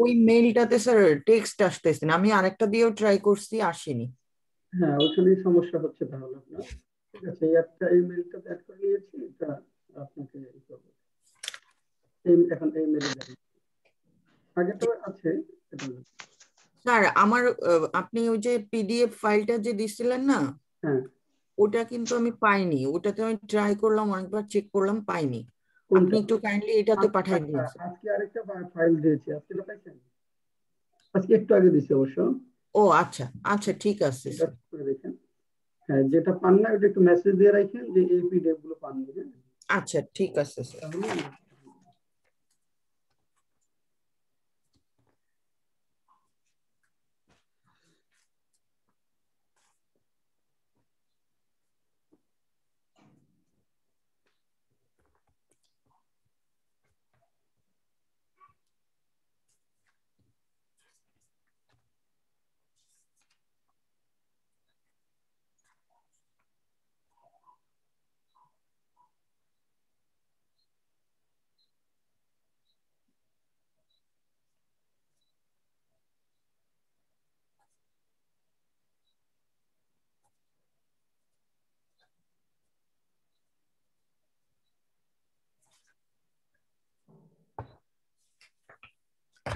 ওই মেইলটাতে sir text আসতেছে না, আমি আরেকটা দিয়েও ট্রাই করছি, আসেনি। হ্যাঁ, ওখানেই সমস্যা হচ্ছে তাহলে আপনার। ঠিক আছে, এই একটা এই মেইলটাতে অ্যাড করে নিয়েছি, এটা আপনাকে এখন এই মেইলে যাবেন, আগেটা আছে এটা। স্যার আমার আপনি ওই যে পিডিএফ ফাইলটা যে দিছিলেন না, হ্যাঁ, ওটা কিন্তু আমি পাইনি। ওটাতে আমি ট্রাই করলাম, অনেকবার চেক করলাম, পাইনি। আপনি কোনটা? একটু কাইন্ডলি এটাতে পাঠাই দিন স্যার। আজকে আরেকটা ফাইল দিয়েছি, আজকে তো পাইছেন? আজকে একটু আগে দিছি অবশ্য। ও আচ্ছা আচ্ছা, ঠিক আছে এটা স্যার। করে দেখেন। হ্যাঁ, যেটা পান না ওটা একটু মেসেজ দিয়ে রাখেন যে এই পিডিএফ গুলো পাননি। হ্যাঁ, আচ্ছা ঠিক আছে স্যার। তাহলে আমরা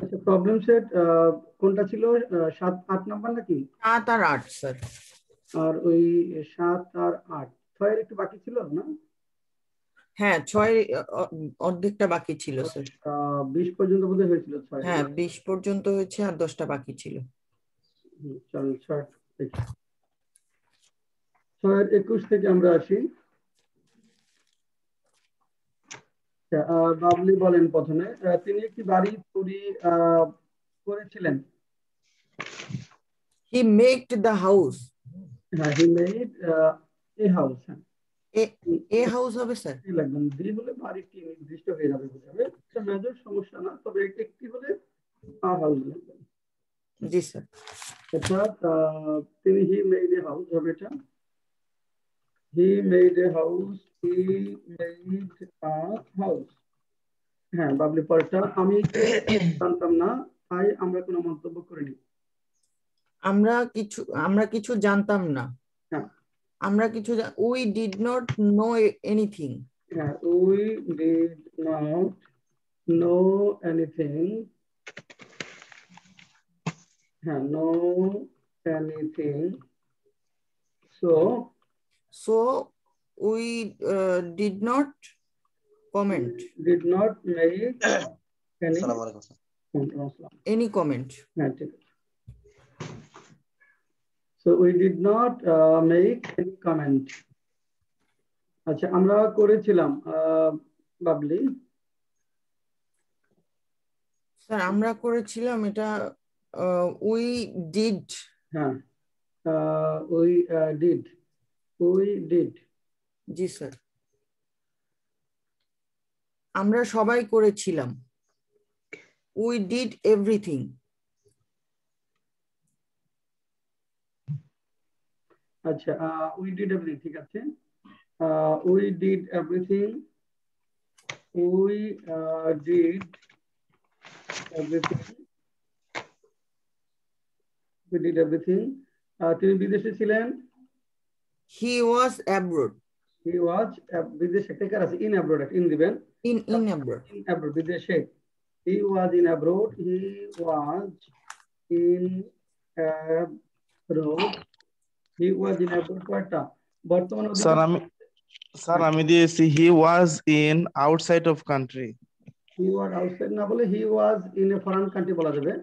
আচ্ছা, প্রবলেম সেট কোনটা ছিল? 7 8 নাম্বার নাকি? 7 আর 8 স্যার। আর ওই 7 আর 8, 6 এর একটু বাকি ছিল না? হ্যাঁ 6 অর্ধেকটা বাকি ছিল স্যার। 20 পর্যন্ত বোধহয় হয়েছিল 6 এর। হ্যাঁ 20 পর্যন্ত হয়েছে, আর 10টা বাকি ছিল। চলেন 6 দেখি। 6 এর 21 থেকে আমরা আসি। বাবলি বলেন প্রথমে, তিনি একটি বাড়ি তৈরি করেছিলেন। হি মেকড দ্য হাউস। হ্যাঁ, হি মেড এ হাউস। হ্যাঁ, এ এ হাউস হবে স্যার। এই লাগবেন, দি হলে বাড়িটি নির্দিষ্ট হয়ে যাবে, বোঝাবে এটা মেজর সমস্যা না, তবে একটি হলে আ হাউস লাগবে। জি স্যার। অর্থাৎ তিনি হি মেড এ হাউস হবে এটা। He made a house, he made a house. হ্যাঁ, বাবলি পরেরটা, আমি জানতাম না তাই আমরা কোনো মন্তব্য করিনি। আমরা কিছু জানতাম না। হ্যাঁ, আমরা কিছু we did not know anything. হ্যাঁ, we did not know anything. হ্যাঁ, know anything. So so we did not comment did not make any আসসালামু আলাইকুম স্যার। Any comment. হ্যাঁ, ঠিক আছে। So we did not make any comment. আচ্ছা, আমরা করেছিলাম বাবলি। স্যার আমরা করেছিলাম এটা, উই ডিড। হ্যাঁ, we did. We did. G sir, আমরা সবাই করেছিলাম। We did everything. আচ্ছা, we did everything, ঠিক আছে। We did everything. We did everything. We did everything. তিনি বিদেশে ছিলেন। হি ওয়াজ অ্যাব্রোড। He was বিদেশে থেকে আছে, ইন অ্যাব্রোড ইন দিবেন। In abroad. ইন অ্যাব্রোড বিদেশে। He was in abroad. He was in abroad. He was in abroad কয়টা? বর্তমান স্যার আমি দিয়েছি he was in outside of country. he was outside না বলে he was in a foreign country বলা যাবে।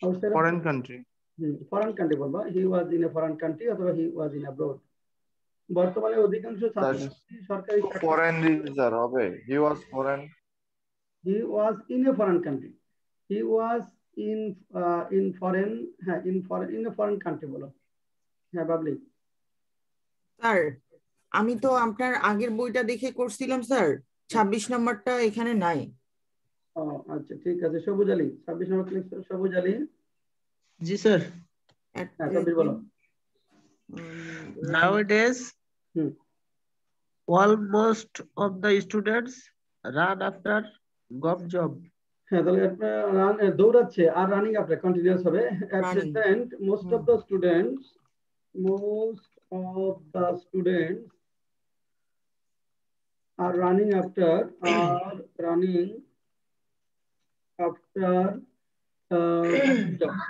outside of foreign country. foreign country বলবা, he was in a foreign country অথবা he was in abroad। বর্তমানে অধিকাংশ ছাত্র সরকারি ফরেন স্যার হবে, হি ওয়াজ foreign. he was in a foreign country. He was in foreign, হ্যাঁ in a foreign country বলো। হ্যাঁ বাবলি। স্যার আমি তো আপনার আগের বইটা দেখে করছিলাম স্যার, 26 নাম্বারটা এখানে নাই। ও আচ্ছা, ঠিক আছে। সবুজ আলী 26 নম্বর ক্লিক। সবুজ আলী। জি স্যার। হ্যাঁ, 26 বলো। Nowadays, hmm, almost of the students run after gov job. হ্যাঁ, তাহলে দৌড়াচ্ছে আর রানিং আফটার কন্টিনিউয়াস হবে। At Running. present, most of the students are running after government jobs.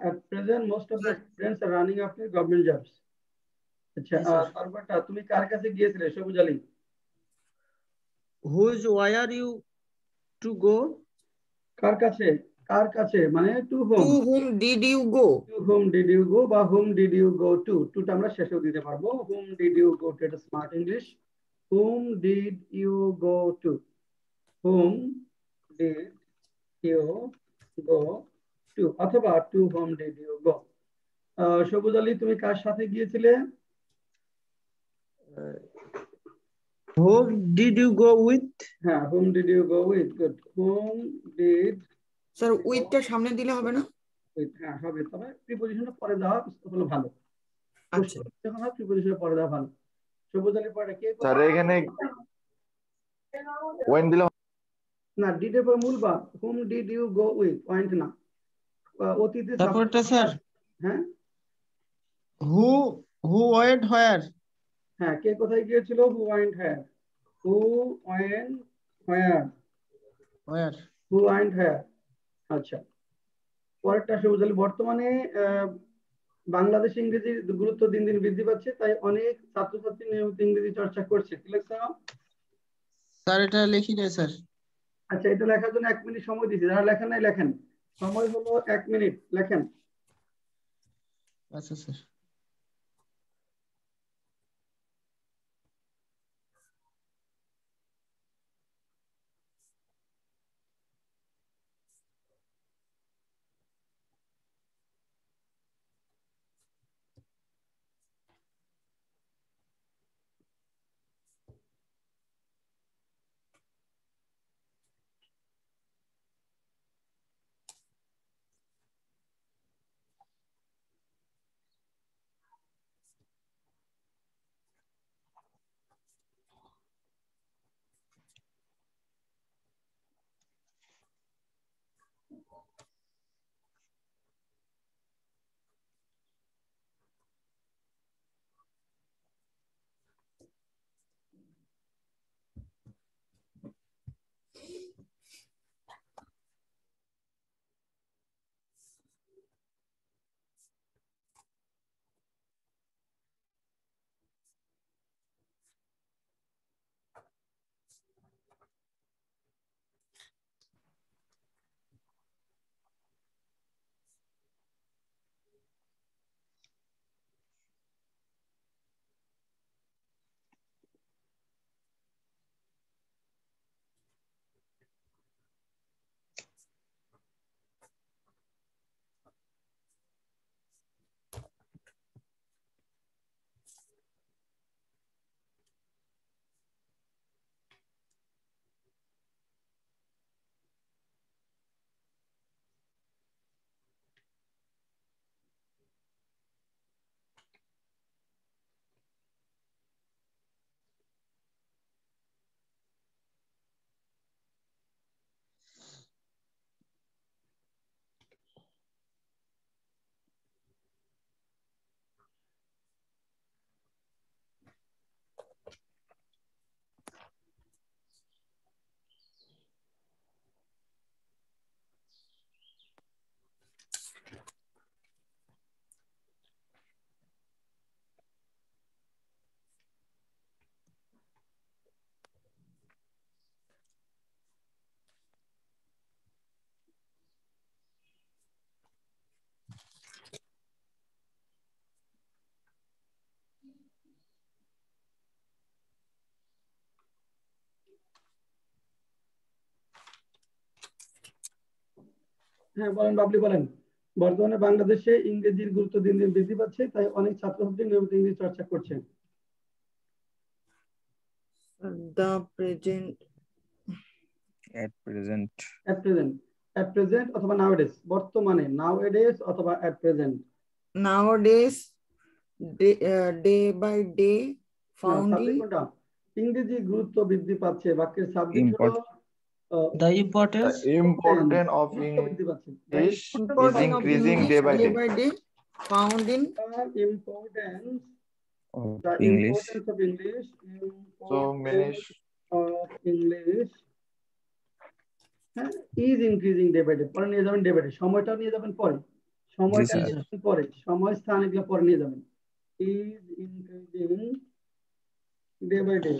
At present, most of the students are running after government jobs. আচ্ছা, তারপরটা তুমি কার কাছে গিয়েছিলে সবুজ Ali? where you to go? কার কাছে মানে to whom. To whom did you go? To whom did you go বা whom did you go to? টুটা আমরা শেষেও দিতে পারবো। Whom did you go to? এটা smart English. Whom did you go to? Whom did you go to? অথবা to whom did you go? সবুজ আলী, তুমি কার সাথে গিয়েছিলে? Whom did you go with? হ্যাঁ, whom did you go with? Good. Whom did sir উইথটা সামনে দিলে হবে না? with? হ্যাঁ, হবে, তবে প্রিপজিশনের পরে দেওয়া হলো ভালো। আচ্ছা, যখন হয় প্রিপজিশনের পরে দেওয়া ভালো। সবুজ আলী পরে কে? স্যার এখানে when দিলে না, ডিড এর পর মূল ভাব। whom did you go with? Point না, অতীতে তারপরটা স্যার হ্যাঁ, who went where? হ্যাঁ, কে কোথায় গিয়েছিল? who went where? who went where? Where? who went where? আচ্ছা, পরেরটা সবুজ আলী, বর্তমানে বাংলাদেশ ইংরেজির গুরুত্ব দিন দিন বৃদ্ধি পাচ্ছে, তাই অনেক ছাত্রছাত্রী নিয়মিত ইংরেজি চর্চা করছে। কি লেখছো? স্যার এটা লিখি নাই স্যার। আচ্ছা, এটা লেখার জন্য 1 মিনিট সময় দিয়েছি, যারা লেখেন নাই লেখেন, সময় হলো 1 মিনিট, লেখেন। আচ্ছা স্যার। হ্যাঁ, বলেন বাবলি, বলেন। বর্তমানে বাংলাদেশে ইংরেজির গুরুত্ব দিন দিন বৃদ্ধি পাচ্ছে, তাই অনেক ছাত্রছাত্রী নিয়মিত ইংরেজি চর্চা করছে। the present. at present. At present অথবা nowadays, বর্তমানে nowadays অথবা at present। Nowadays, day by day, founding. কোনটা? ইংরেজি গুরুত্ব বৃদ্ধি পাচ্ছে, বাক্যের সাবজেক্ট হলো The importance. The importance of গুরুত্ব বৃদ্ধি পাচ্ছে। English is Importance of increasing English day by day day. by day found in The importance of English. So many Of English is increasing day by day. পরে নিয়ে যাবেন day by day, সময়টাও নিয়ে যাবেন পরে, সময়টা নিয়ে যাবেন পরে, সময় স্থান এগুলো পরে নিয়ে যাবেন। Is increasing day by day,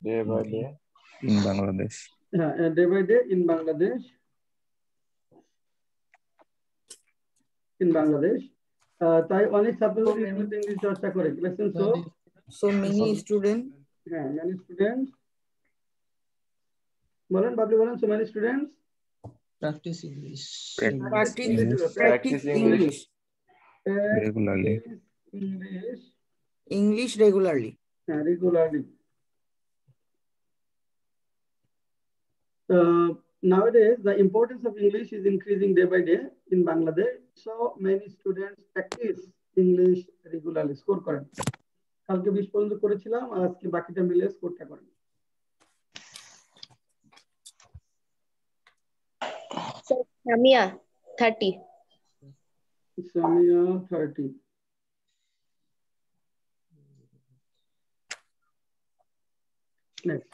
day by day. in Bangladesh. Day by day in Bangladesh. তাই অনেক ছাত্র নিয়মিত ইংলিশ চর্চা করে। Lesson so many students many students বলেন, বাবলি বলেন, so many students Practice English. practice English Regularly. English regularly. Regularly. Nowadays, the importance of English is increasing day by day in Bangladesh. So many students practice English regularly. Score করেন। কালকে 20 পর্যন্ত করেছিলাম, আর আজকে বাকিটা মিলে স্কোরটা করেন। Samia 30. Samia 30. Next.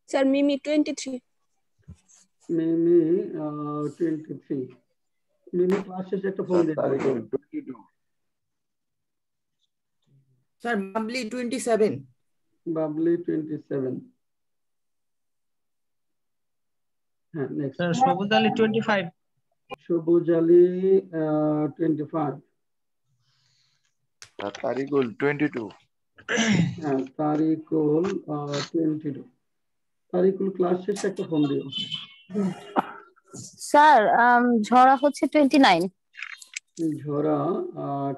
Sir, Mimi 23. Mimi 23. Mimi class শেষে একটা ফোন দিন। Tarikul 22. Sir, Bubbly 27. Bubbly 27. Next. Sir, Shobuz Ali 25. Shobuz Ali 25. Tarikul 22. Tarikul 22. Tarikul class শেষে একটা ফোন দিও। স্যার ঝরা হচ্ছে 29। ঝরা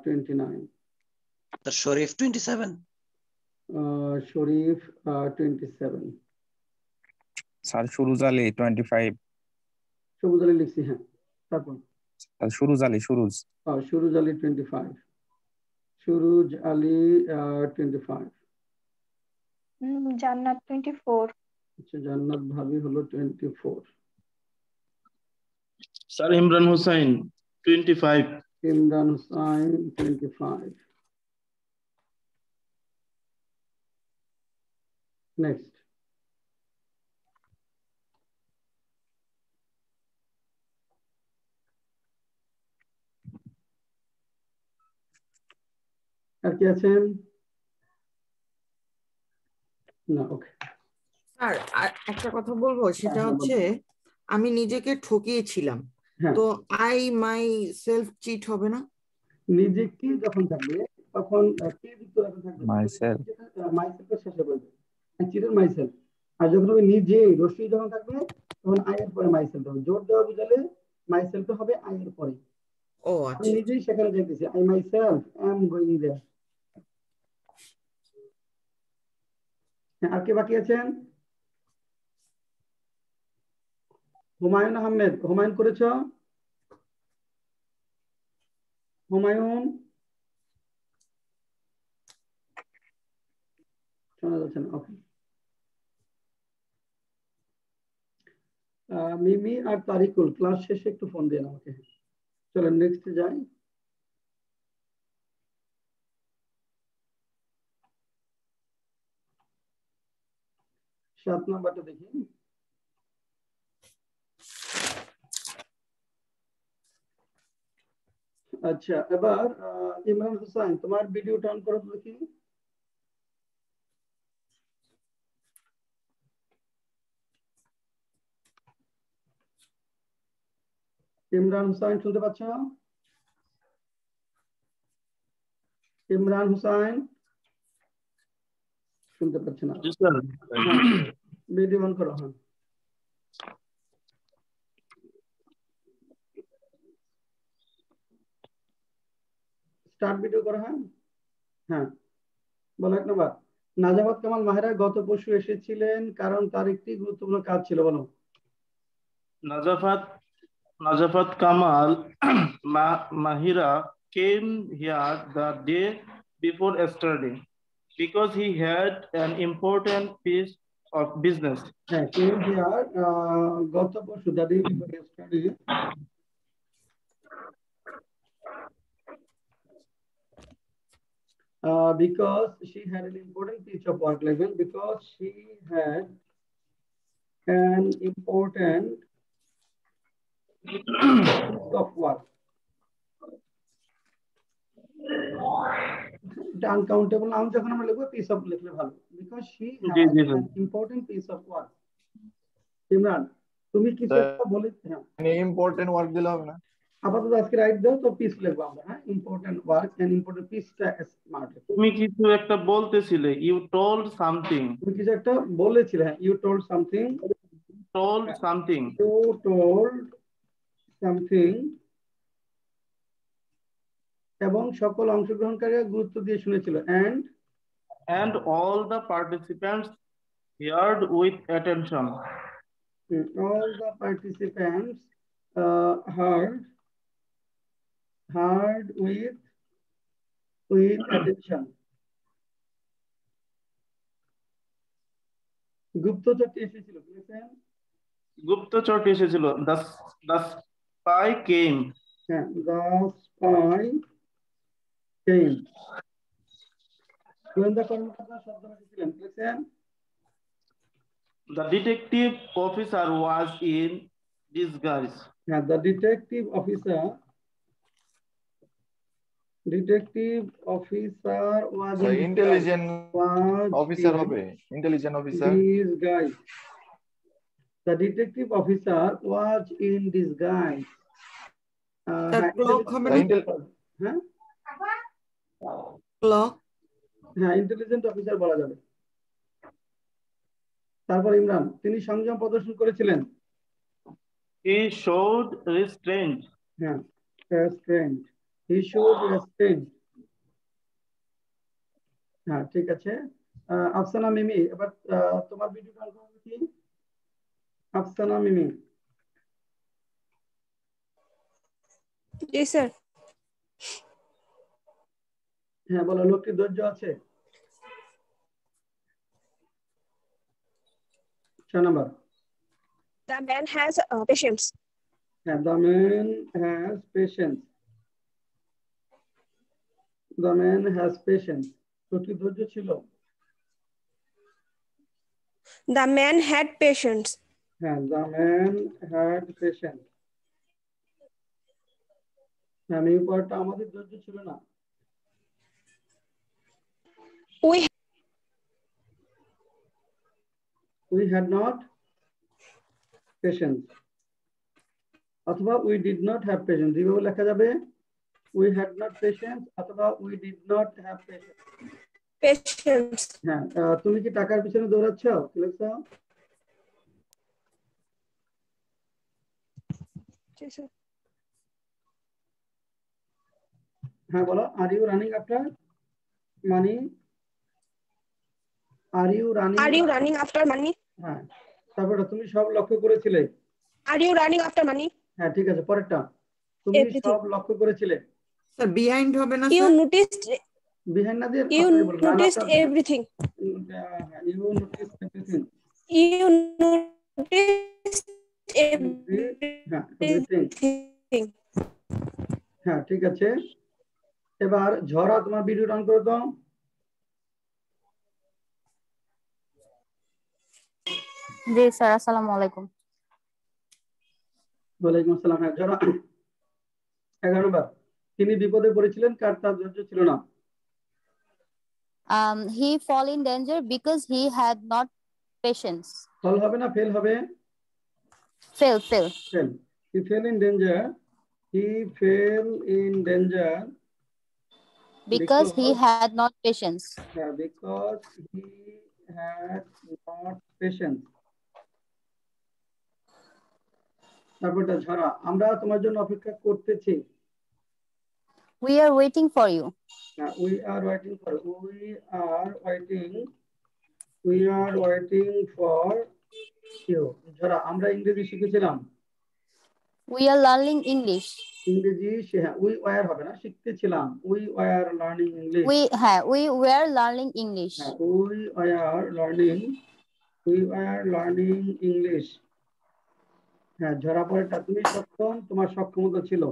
29। Sharif 27. Sharif 27. Sir Suruj Ali 25। সবুজ আলী লিখছি, হ্যাঁ। তারপর সুরুজ আলী সুরুজ আলী 25। সুরুজ আলী 25। জান্নাত 24। আচ্ছা, জান্নাত ভাবি হলো 24। স্যার ইমরান হোসেন 25। ইমরান হোসেন 25। নেক্সট। আর কি আছেন? না, ওকে। স্যার একটা কথা বলবো, সেটা হচ্ছে আমি নিজেকে ঠকিয়েছিলাম, তো আই মাই সেলফ চিট হবে না? নিজে কি যখন থাকবে তখন কি যুক্ত রাখা থাকবে, মাইসেলফ মাইসেলফের শেষে বলবে চিটের মাইসেলফ। আর যখন আমি নিজে রশ্মি যখন থাকবে তখন আই এর পরে মাইসেলফ হবে। জোর দেওয়া বুঝালে মাইসেলফ হবে আই এর পরে। ও আমি আচ্ছা, নিজেই সেখানে যাইতেছি, আই মাইসেলফ অ্যাম গোইং দেয়ার। আর কে বাকি আছেন? হুমায়ুন আহমেদ, হুমায়ুন করেছ? হুমায়ুন শোনা যাচ্ছে না, ওকে। মিমি আর তারিকুল ক্লাস শেষে একটু ফোন দেন আমাকে। চলেন নেক্সট যাই। সাত নাম্বারটা দেখি। আচ্ছা, এবার ইমরান হোসেন তোমার ভিডিওটা অন করো দেখি। ইমরান হোসেন শুনতে পাচ্ছ? ইমরান হোসেন শুনতে পাচ্ছে না। ভিডিও অন করো। হ্যাঁ, স্টার্ট ভিডিও করো। হ্যাঁ হ্যাঁ, বলো 1 নম্বর। নাজামাত কামাল মাহেরা গত পরশু এসেছিলেন কারণ তার একটি গুরুত্বপূর্ণ কাজ ছিল, বলো। নাজাফাত Najafat Kamal Mahira came here the day before yesterday because he had an important piece of business. Came here গত পরশু, the day before yesterday. Because she had an important piece of work, like because she had an important piece of work. Uncountable নাম যখন আমরা লিখবো piece of লিখলে ভালো, because she had an important piece of work. Imran, তুমি কিছু একটা বলে, হ্যাঁ ইম্পর্টেন্ট ওয়ার্ক দিলে হবে না? আপাতত আজকে রাইট দাও তো, পিস লিখবো আমরা। হ্যাঁ, ইম্পর্টেন্ট ওয়ার্ক এন্ড ইম্পর্টেন্ট পিসটা স্মার্ট। তুমি কিছু একটা বলতেছিলে, ইউ টোল্ড সামথিং। তুমি কিছু একটা বলেছিলে, হ্যাঁ, you told something. Told something. You told something. এবং সকল অংশগ্রহণকারীরা গুরুত্ব দিয়ে শুনেছিল, and all the participants heard with attention. All the participants heard with attention. গুপ্তচরটি এসেছিল, বুঝেছেন? গুপ্তচরটি এসেছিল, the spy came. হ্যাঁ, the spy came. গোয়েন্দা কর্মকর্তা শব্দটি ছিলেন, বুঝেছেন? The detective officer was in disguise. Yeah, the detective officer was So intelligent officer hobe, intelligent officer. Disguise. The detective officer was in disguise. Clock হবে না? হ্যাঁ, clock. হ্যাঁ, ইন্টেলিজেন্ট অফিসার বলা যাবে। তারপর ইমরান, তিনি সংযম প্রদর্শন করেছিলেন। He showed restraint. হ্যাঁ, restraint. He showed restraint. হ্যাঁ, ঠিক আছে। আফসানা মিমি, এবার তোমার ভিডিও অন করবে কি? আফসানা মিমি। জি স্যার। হ্যাঁ, বলো, লোকটি ধৈর্য আছে? 6 number. The man has patience. হ্যাঁ, the man has patience. The man has patience. লোকটি ধৈর্য ছিল। The man had patience. হ্যাঁ, the man had patience. হ্যাঁ, এই পার্টটা আমাদের ধৈর্য ছিল না। We had not patience. অথবা we did not have patience, যেভাবে লেখা যাবে we had not patience অথবা we did not have patience. হ্যাঁ, তুমি কি টাকার পিছনে দৌড়াচ্ছ? কি লিখছো? জি স্যার। হ্যাঁ, বলো, are you running after money? Are you running after money? হ্যাঁ, তারপরে তুমি সব লক্ষ্য করেছিলে। Are you running after money? হ্যাঁ, ঠিক আছে, পরেরটা, তুমি সব লক্ষ্য করেছিলে। স্যার বিহাইন্ড হবে না? You noticed. বিহাইন্ড না দিয়ে You noticed everything. You noticed everything. You noticed everything. হ্যাঁ, ঠিক আছে। এবার ঝরা, তোমার ভিডিও অন করো তো। জি স্যার, আসসালামু আলাইকুম। ওয়ালাইকুম আসসালাম। হ্যাঁ, ঝরা 11 নম্বর। তিনি বিপদে পড়েছিলেন, কার তার ধৈর্য ছিল না। He fall in danger because he had not patience. ফল হবে না ফেল হবে? Fail. He fell in danger. He fell in danger because he had not patience. Yeah, because he had not patience. তারপরটা ঝরা, আমরা তোমার জন্য অপেক্ষা করতেছি। We are waiting for you. We are waiting for you. ঝরা, আমরা ইংরেজি শিখেছিলাম। We are learning English. ইংরেজি we were হবে না, শিখতেছিলাম। We were learning English. We were learning English. We were learning English. হ্যাঁ, ঝরা পরেরটা তুমি সক্ষম, তোমার সক্ষমতা ছিল।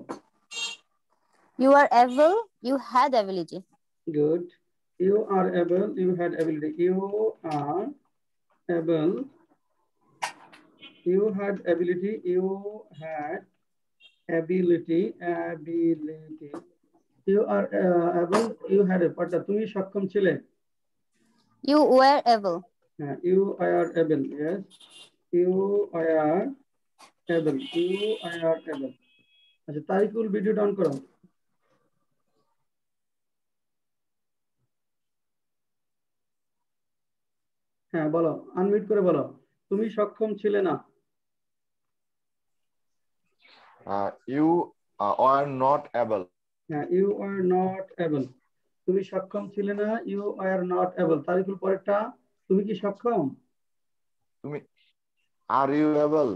You are able, you had ability. Good. You are able, you had ability. You are able, you had ability, you had ability. You are able, you had a পার্টটা তুমি সক্ষম ছিলে। You were able. হ্যাঁ, you are able. Yes, you are able. You are able. আচ্ছা, তারিকুল ভিডিওটা on করো। হ্যাঁ, বলো, আনমিউট করে বলো, তুমি সক্ষম ছিলে না। You are not able. হ্যাঁ, you are not able. তুমি সক্ষম ছিলে না, you are not able. Tariqul পরেরটা, তুমি কি সক্ষম? তুমি are you able?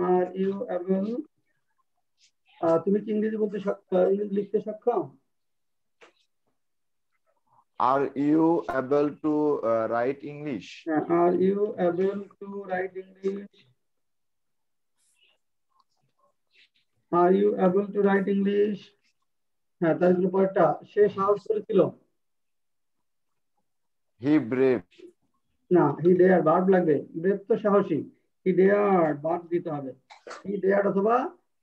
Are you able? তুমি কি ইংরেজি বলতে ইংরেজি লিখতে সক্ষম? Are you able to write English? Are you able to write English? Are you able to write English? হ্যাঁ, তার পরেরটা, সে সাহস করেছিল। He brave. না, he dared, ভার্ব লাগবে। ব্রেভ তো সাহসী। he dared, ভার্ব দিতে হবে। he dared অথবা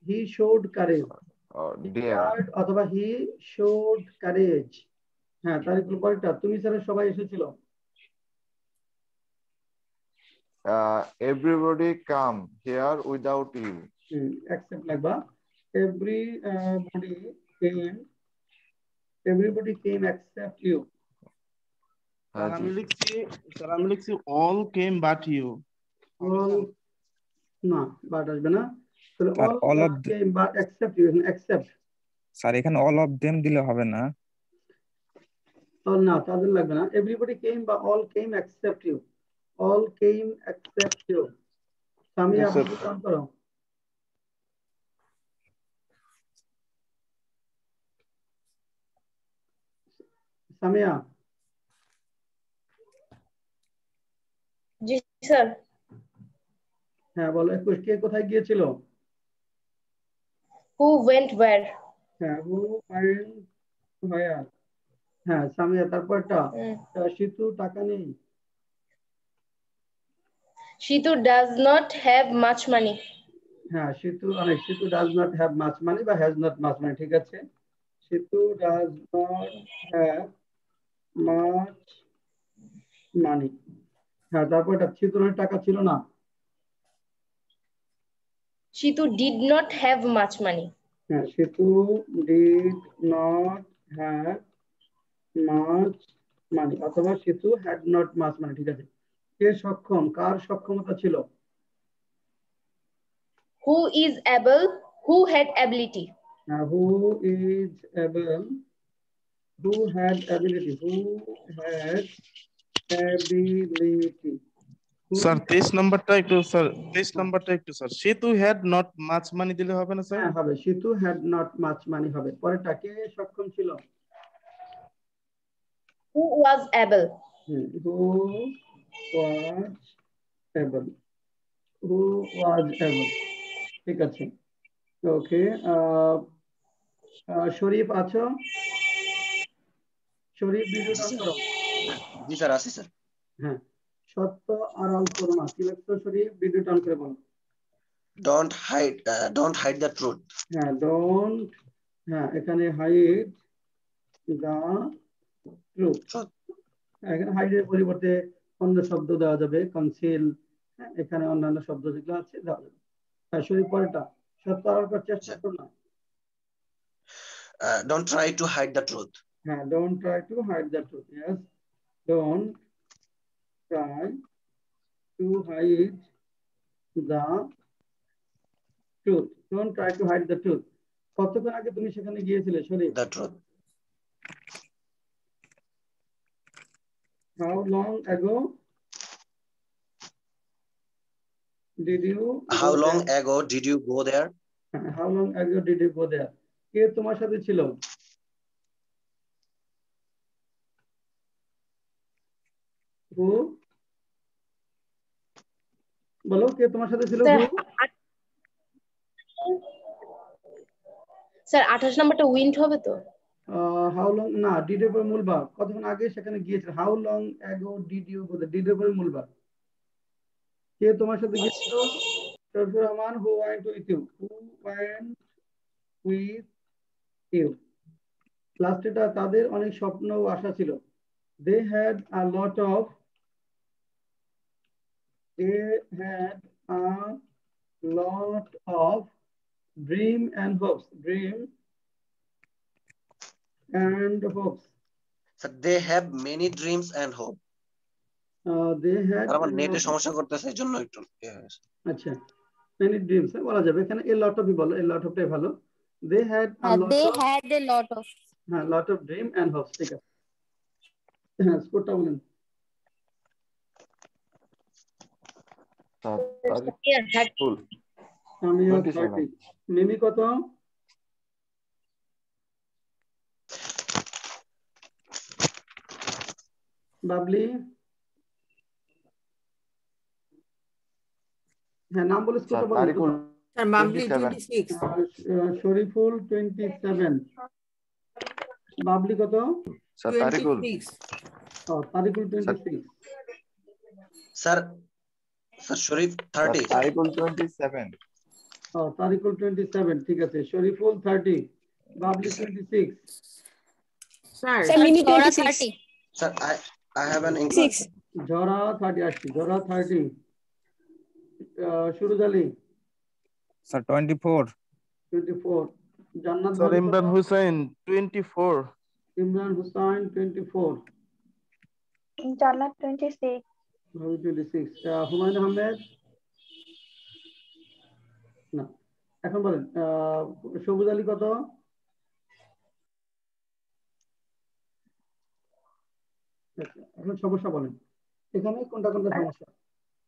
he showed courage. Dared. অথবা he showed courage. হ্যাঁ, তার পরেরটা, তুমি ছাড়া সবাই এসেছিল। Everybody come here without you. Accept লাগবা। Everybody came except you. আমি লিখছি all came but you. All, না, but আসবে না। তাহলে all came but except you, except। Sir এখানে all of them দিলে হবে না? না, তাদের লাগবে না। Everybody came বা all came except you. All came except you. Samia, কাম করো। সামিয়া। জি স্যার। হ্যাঁ, বলো, কে কোথায় গিয়েছিল? Who went where? হ্যাঁ, who went where? হ্যাঁ, সামিয়া, তারপরটা, সিতু টাকা নেই। Shitu does not have much money. হ্যাঁ, situ does not have much money বা has not much money, ঠিক আছে। Situ does not have much money. হ্যাঁ, তারপরটা, সিতুর টাকা ছিল না। Shitu did not have much money. হ্যাঁ, situ did not have much money অথবা situ had not much money, ঠিক আছে। কে সক্ষম, কার সক্ষমতা ছিল? Who is able, who had ability. Who is able, who had ability, who had ability. Sir 23 নাম্বারটা একটু sir situ had not much money দিলে হবে না স্যার? হ্যাঁ, হবে, situ had not much money হবে। পরেরটা, কে সক্ষম ছিল? Who was able. Who was able, who was able, ঠিক আছে। ওকে, শরীফ আছো? শরীফ, ভিডিওটা অন করো। জি স্যার, আছি স্যার। হ্যাঁ, সত্য আড়াল করো না, কি লিখছো শরীফ? ভিডিওটা অন করে বলো। Don't hide the truth. হ্যাঁ, don't, হ্যাঁ, এখানে hide the truth। এখানে হাইডের পরিবর্তে অন্য শব্দ দেওয়া যাবে, কনসিল। হ্যাঁ, এখানে অন্যান্য শব্দ যেগুলো আছে দেওয়া যাবে। হ্যাঁ, শরীফ, পরেরটা, সত্য আড়াল করার চেষ্টা করো না। Don't try to hide the truth. হ্যাঁ, don't try to hide the truth. Yes, don't try to hide the truth. Don't try to hide the truth. কতক্ষণ আগে তুমি সেখানে গিয়েছিলে শরীফ? The truth. How long ago? Did you How go long there? ago did you go there? How long ago did you go there? কে তোমার সাথে ছিল? Who? বলো কে তোমার সাথে ছিল? Who? স্যার 28 নম্বরটা উইন্ড হবে তো? How long? না, did এর পরে মূল ভাব। কতক্ষণ আগে সেখানে গিয়েছিল? How long ago did you go there? Did এর পরে মূল ভাব। কে তোমার সাথে গিয়েছিল? Shafiur Rahman, who went with you? Who went with you? Last এটা তাদের অনেক স্বপ্ন ও আশা ছিল। They had a lot of dream and hopes. Dream and hopes. So they have many dreams and hope. They had আমার নেটে সমস্যা করতেছে এজন্য একটু আচ্ছা many dreams বলা যাবে এখানে a lot of বলো a lot of টাই ভালো they had a lot they of had a lot of হ্যাঁ lot of dream and hopes ঠিক আছে হ্যাঁ স্কোরটা বলেন আমি 30 মিমি কত বাবলি হ্যাঁ নাম বলে স্কোরটা বলেন স্যার বাবলি 26 শরীফুল 27 বাবলি কত স্যার তারিকুল 26 স্যার শরীফ 30 তারিকুল 27 তারিকুল 27 ঠিক আছে Shariful 30 Babli 26 sir Mimi 30 sir I have an English. ঝরা 30 আসছি ঝরা 30 সুরজ আলী স্যার 24 জান্নাত স্যার ইমরান হুসাইন 24 ইমরান হুসাইন 24 জান্নাত 26 হুমায়ুন আহমেদ না এখন বলেন সবুজ আলী কত এখন সমস্যা বলেন এখানে কোনটা সমস্যা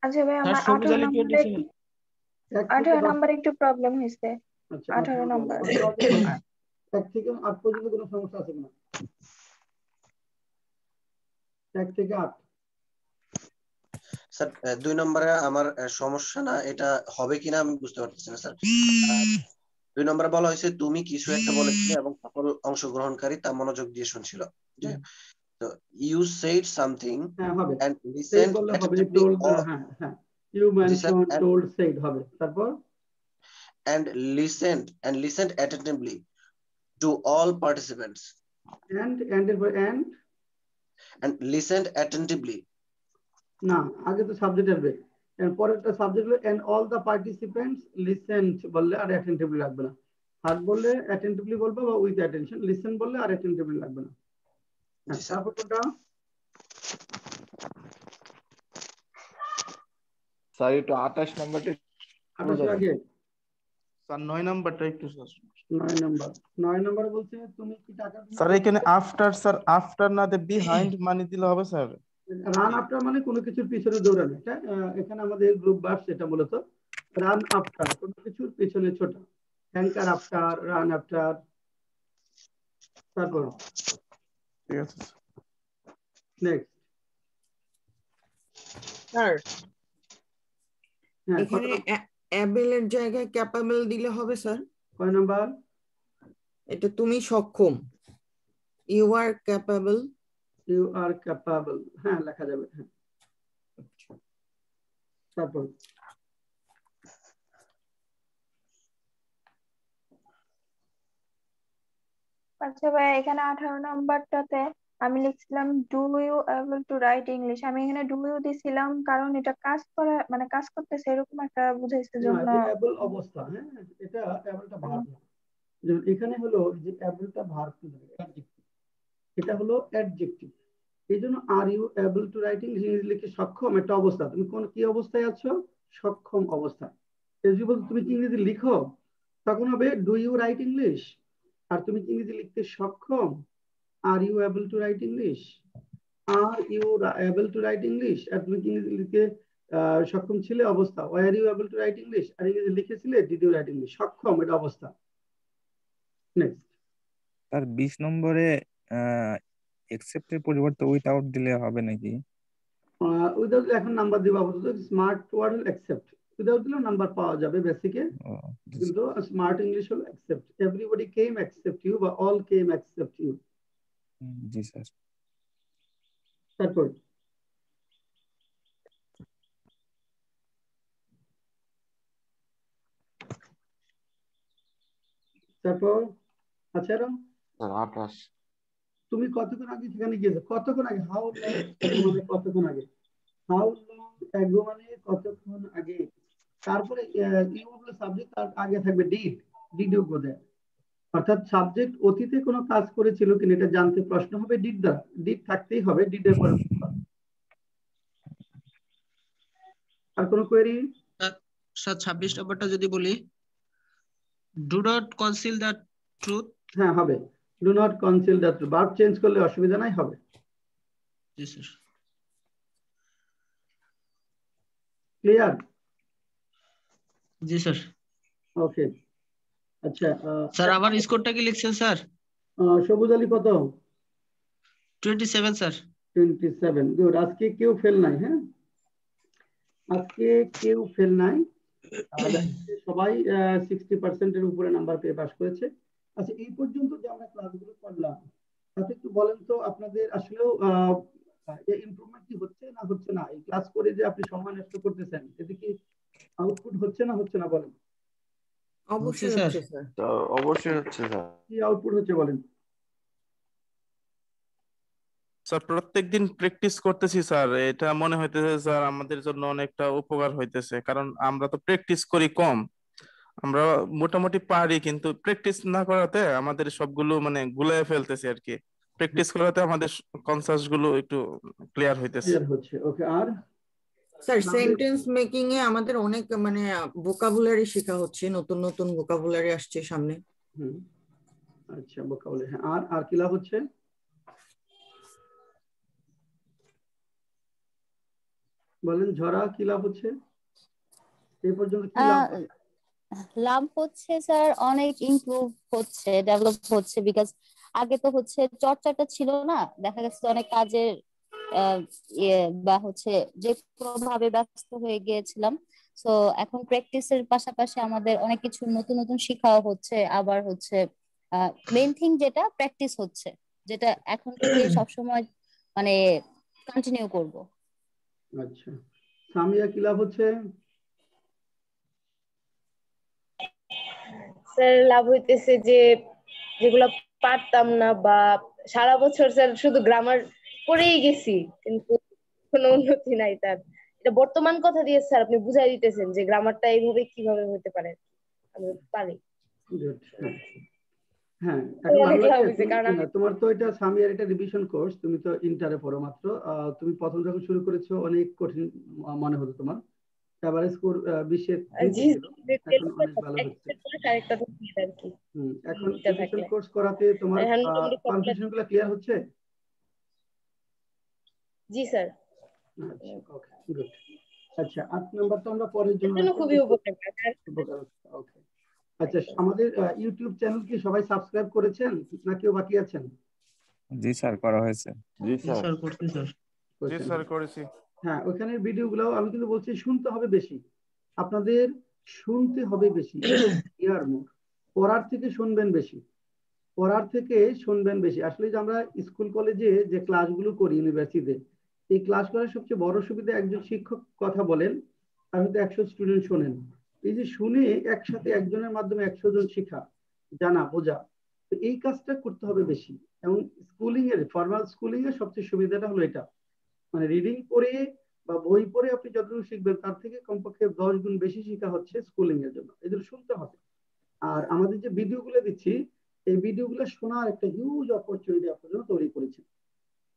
আচ্ছা ভাই আমার 18 নম্বরে একটু প্রবলেম হয়েছে 18 নম্বর এক থেকে 8 পর্যন্ত কোনো সমস্যা আছে কিনা 1 থেকে 8 স্যার 2 নম্বরে আমার সমস্যা না এটা হবে কিনা আমি বুঝতে পারতেছি না স্যার 2 নম্বরে বলা হয়েছে তুমি কিছু একটা বলেছিলে এবং সকল অংশগ্রহণকারী তা মনোযোগ দিয়ে শুনছিল যে তো you said something and listened attentively you mentioned told said হবে তারপর and listened attentively to all participants and listened attentively না আগে তো সাবজেক্ট আসবে এর পরেরটা সাবজেক্ট হলো and all the participants listened বললে আর attentively লাগবে না হাত বললে attentively বলবে বা with attention listen বললে আর attentively লাগবে না তারপর কোনটা স্যার একটু 28 নম্বরটা 28 আগে স্যার 9 নাম্বারটা একটু স্যার 9 নাম্বার বলছে তুমি কি টাকা স্যার এখানে আফটার না দে বিহাইন্ড মানে দিলে হবে স্যার রান আফটার মানে কোনো কিছুর পিছনে দৌড়ানো এটা এখানে আমাদের গ্রুপ ভার্ব সেটা মূলত রান আফটার কোনো কিছুর পিছনে ছোটা হ্যাঙ্কার আফটার রান আফটার তারপর ঠিক আছে নেক্সট স্যার এখানে অ্যাবেল এর জায়গায় ক্যাপাবল দিলে হবে স্যার কয় নাম্বার এটা তুমি সক্ষম ইউ আর ক্যাপাবল হ্যাঁ লেখা যাবে হ্যাঁ তারপর আচ্ছা ভাই এখানে 18 নাম্বারটাতে আমি লিখছিলাম do you able to write English আমি এখানে ডু ইউ দিছিলাম কারণ এটা কাজ করা মানে কাজ করতেছে এরকম একটা বুঝাইছে জন্য এবল অবস্থা হ্যাঁ এটা এবলটা ভার্ব যেমন এখানে হলো যে এবলটা ভার্ব এটা হলো অ্যাডজেক্টিভ এইজন্য are you able to write English লিখে সক্ষম একটা অবস্থা তুমি কোন কি অবস্থায় আছো সক্ষম অবস্থা যদি তুমি কি ইংরেজি লিখো তখন হবে ডু ইউ রাইট ইংলিশ আর তুমি কি ইংরেজি লিখতে সক্ষম are you able to write English are you able to write English আর তুমি কি ইংরেজি লিখতে সক্ষম ছিলে অবস্থা, were you able to write English, আর ইংরেজি লিখেছিলে ডিড ইউ রাইট ইংলিশ, সক্ষম এটা অবস্থা। নেক্সট স্যার 20 নম্বরে এক্সেপ্টের পরিবর্তে উইথআউট দিলে হবে নাকি? উইদাউট এখন নাম্বার দিব আপাতত, স্মার্ট ওয়ার্ড হল অ্যাকসেপ্ট, উইদাউট দিলেও নাম্বার পাওয়া যাবে বেসিকে, কিন্তু স্মার্ট ইংলিশ হল accept, everybody came accept you বা অল কেম অ্যাকসেপ্ট ইউ। জি স্যার। তারপর আচ্ছা স্যার 28। তুমি কতক্ষণ আগে সেখানে গিয়েছো? কতক্ষণ আগে? হাউ লং মানে কতক্ষণ আগে? হাউ লং অ্যাগো মানে কতক্ষণ আগে। তারপরে ইউ হলো সাবজেক্ট, তার আগে থাকবে ডিড, ডিড ইউ গো দেয়ার, অর্থাৎ সাবজেক্ট অতীতে কোনো কাজ করেছিল কিনা এটা জানতে প্রশ্ন হবে ডিড দ্বারা, ডিড থাকতেই হবে ডিডের পরে। আর কোনো কোয়েরি? স্যার 26 নম্বরটা যদি বলি, do not conceal the truth. হ্যাঁ হবে, do not conceal the truth, verb change করলে অসুবিধা নাই, হবে। জি স্যার। ক্লিয়ার? জি স্যার। ওকে আচ্ছা স্যার আমার স্কোরটা কি লিখছেন স্যার? সবুজ আলী কত? 27 স্যার। 27, গুড। আজকে কেউ ফেল নাই, হ্যাঁ আজকে কেউ ফেল নাই, সবাই 60% এর উপরে নাম্বার পেয়ে পাস করেছে। আচ্ছা এই পর্যন্ত যে আমরা ক্লাসগুলো করলাম তাতে একটু বলেন তো আপনাদের আসলেও ইমপ্রুভমেন্ট কি হচ্ছে না হচ্ছে না? এই ক্লাস করে যে আপনি সময় নষ্ট করতেছেন এতে কি আউটপুট হচ্ছে না হচ্ছে না বলেন? অবশ্যই হচ্ছে স্যার। অবশ্যই হচ্ছে স্যার। কি আউটপুট হচ্ছে বলেন? স্যার প্রত্যেকদিন প্র্যাকটিস করতেছি স্যার, এটা মনে হইতেছে স্যার আমাদের জন্য অনেকটা উপকার হইতেছে, কারণ আমরা তো প্র্যাকটিস করি কম, আমরা মোটামুটি পারি, কিন্তু প্র্যাকটিস না করাতে আমাদের সবগুলো মানে গুলায় ফেলতেছি আর কি। প্র্যাকটিস করাতে আমাদের কনসেপ্ট গুলো একটু ক্লিয়ার হইতেছে। ক্লিয়ার হচ্ছে, ওকে। আর স্যার সেন্টেন্স মেকিং এ আমাদের অনেক মানে ভোকাবুলারি শেখা হচ্ছে, নতুন নতুন ভোকাবুলারি আসছে সামনে। আচ্ছা ভোকাবুলারি, হ্যাঁ। আর আর কি লাভ হচ্ছে বলেন? ঝরা কি লাভ হচ্ছে এই পর্যন্ত? কি লাভ? লাভ হচ্ছে স্যার অনেক ইমপ্রুভ হচ্ছে, ডেভেলপ হচ্ছে, বিকজ আগে তো হচ্ছে চর্চাটা ছিল না, দেখা গেছে অনেক কাজের বা হচ্ছে যে কোনো ভাবে ব্যস্ত হয়ে গিয়েছিলাম। সো এখন প্র্যাকটিসের পাশাপাশি আমাদের অনেক কিছু নতুন নতুন শেখাও হচ্ছে, আবার হচ্ছে মেইন থিং যেটা প্র্যাকটিস হচ্ছে, যেটা এখন থেকে সবসময় মানে কন্টিনিউ করব। আচ্ছা সামিয়া কি লাভ হচ্ছে? স্যার লাভ হইতেছে যে যেগুলো পারতাম না বা সারা বছর স্যার শুধু গ্রামার পড়েই গেছি, কিন্তু কোনো উন্নতি নাই তার। এটা বর্তমান কথা দিয়ে স্যার আপনি বুঝাই দিতেছেন যে গ্রামারটা এইভাবে কিভাবে হতে পারে, আমি পারি। হ্যাঁ এখন ভালো লাগছে। কারণ তোমার তো এটা সামিয়ার এটা রিভিশন কোর্স, তুমি তো ইন্টারে পড়ো মাত্র, তুমি প্রথম যখন শুরু করেছো অনেক কঠিন মনে হতো তোমার, এবারে স্কোর 20 ছিল, এখন অনেক ভালো হচ্ছে। এখন রিভিশন কোর্স করাতে তোমার কনফিউশন গুলো ক্লিয়ার হচ্ছে? জি স্যার। আচ্ছা ওকে গুড। আচ্ছা 8 নাম্বার তো আমরা পরের জন্য খুবই উপকার। ওকে আচ্ছা আমাদের ইউটিউব চ্যানেল কি সবাই সাবস্ক্রাইব করেছেন না কেউ বাকি আছেন? জি স্যার করা হয়েছে। জি স্যার করছি স্যার। জি স্যার করেছি। হ্যাঁ ওখানের ভিডিওগুলো আমি কিন্তু বলছি শুনতে হবে বেশি, আপনাদের শুনতে হবে বেশি, ইয়ার মোর, পড়ার থেকে শুনবেন বেশি, পড়ার থেকে শুনবেন বেশি। আসলে যে আমরা স্কুল কলেজে যে ক্লাসগুলো করি ইউনিভার্সিটিতে, এই ক্লাস করার সবচেয়ে বড় সুবিধা একজন শিক্ষক কথা বলেন আর হয়তো 100 স্টুডেন্ট শোনেন, এই যে শুনে একসাথে একজনের মাধ্যমে 100 জন শেখা, জানা, বোঝা, তো এই কাজটা করতে হবে বেশি। এবং স্কুলিং এর ফর্মাল স্কুলিং এর সবচেয়ে সুবিধাটা হলো এটা, মানে রিডিং পড়ে বা বই পড়ে আপনি যতটুকু শিখবেন তার থেকে কমপক্ষে 10 গুণ বেশি শেখা হচ্ছে স্কুলিং এর জন্য, এই জন্য শুনতে হবে। আর আমাদের যে ভিডিওগুলো দিচ্ছি এই ভিডিওগুলো শোনার একটা হিউজ অপরচুনিটি আপনার জন্য তৈরি করেছে।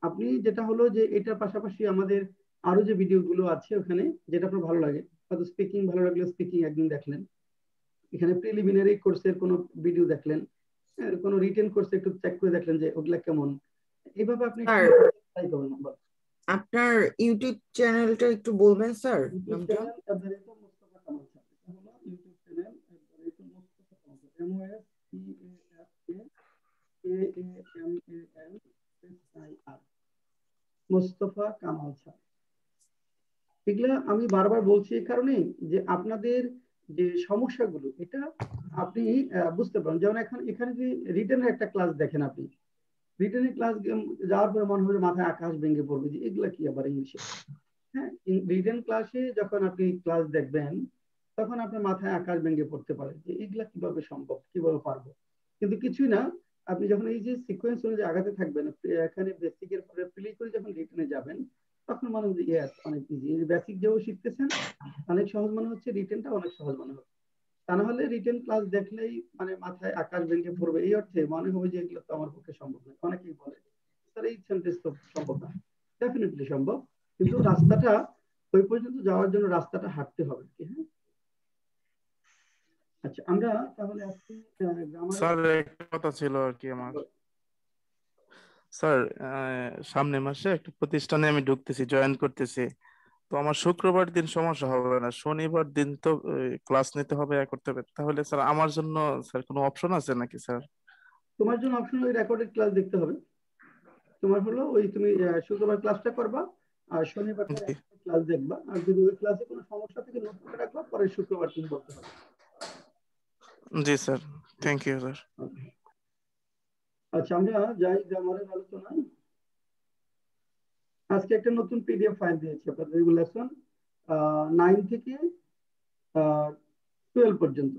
আপনি যেটা হলো যে এটার পাশাপাশি আমাদের আরো যে ভিডিওগুলো আছে ওখানে যেটা আপনার ভালো লাগে, হয়তো স্পিকিং ভালো লাগলে স্পিকিং একদিন দেখলেন, এখানে প্রিলিমিনারি কোর্সের কোনো ভিডিও দেখলেন, কোনো রিটেন কোর্সে একটু চেক করে দেখলেন যে ওগুলা কেমন, এইভাবে আপনি ট্রাই করবেন। আপনার ইউটিউব চ্যানেলটা একটু বলবেন স্যার নামটা? মুস্তফা কামাল স্যার, এটা হলো YouTube channel Mustafa Kamal sir, MOSTFAKAMALSIR, Mustafa Kamal sir. এগুলা আমি বারবার বলছি এই কারণে যে আপনাদের যে সমস্যাগুলো এটা আপনি বুঝতে পারেন। যেমন এখন এখানে যে রিটেনের একটা ক্লাস দেখেন, আপনি রিটেনের ক্লাস যাওয়ার পরে মনে হবে মাথায় আকাশ ভেঙে পড়বে যে এগুলা কি আবার ইংলিশে। হ্যাঁ, রিটেন ক্লাসে যখন আপনি ক্লাস দেখবেন তখন আপনার মাথায় আকাশ ভেঙে পড়তে পারে যে এগুলা কিভাবে সম্ভব, কিভাবে পারবো। কিন্তু কিছুই না, আপনি যখন এই যে সিকোয়েন্স অনুযায়ী আগাতে থাকবেন, এখানে বেসিকের পরে প্লে করে যখন রিটেনে যাবেন তখন মনে হচ্ছে ইয়েস অনেক ইজি। বেসিক যেও শিখতেছেন অনেক সহজ মনে হচ্ছে, রিটেনটা অনেক সহজ মনে হচ্ছে। তা না হলে রিটেন ক্লাস দেখলেই মানে মাথায় আকাশ ভেঙে পড়বে, এই অর্থে মনে হবে যে এগুলো তো আমার পক্ষে সম্ভব নয়। অনেকেই বলে স্যার এই সেন্টেন্স তো সম্ভব না। ডেফিনেটলি সম্ভব, কিন্তু রাস্তাটা ওই পর্যন্ত যাওয়ার জন্য রাস্তাটা হাঁটতে হবে কি। হ্যাঁ, আচ্ছা আমরা তাহলে আজকে স্যার একটা কথা ছিল আর কি আমার। স্যার সামনের মাসে একটা প্রতিষ্ঠানে আমি ঢুকতেছি, জয়েন করতেছি। তো আমার শুক্রবার দিন সমস্যা হবে না, শনিবার দিন তো ক্লাস নিতে হবে, করতে হবে। তাহলে স্যার আমার জন্য স্যার কোনো অপশন আছে নাকি স্যার? তোমার জন্য অপশন ওই রেকর্ডেড ক্লাস দেখতে হবে। তোমার হলো ওই তুমি শুক্রবার ক্লাসটা করবা আর শনিবার ক্লাস দেখবা, আর যদি ওই ক্লাসে কোনো সমস্যা থেকে নোট করে রাখবা, পরে শুক্রবার তুমি বলতে হবে। জি স্যার, থ্যাংক ইউ স্যার। আচ্ছা আমরা যাই গ্রামারের আলোচনায়। আজকে একটা নতুন পিডিএফ ফাইল দিয়েছি আপনাদের লেসন 9 থেকে 12 পর্যন্ত।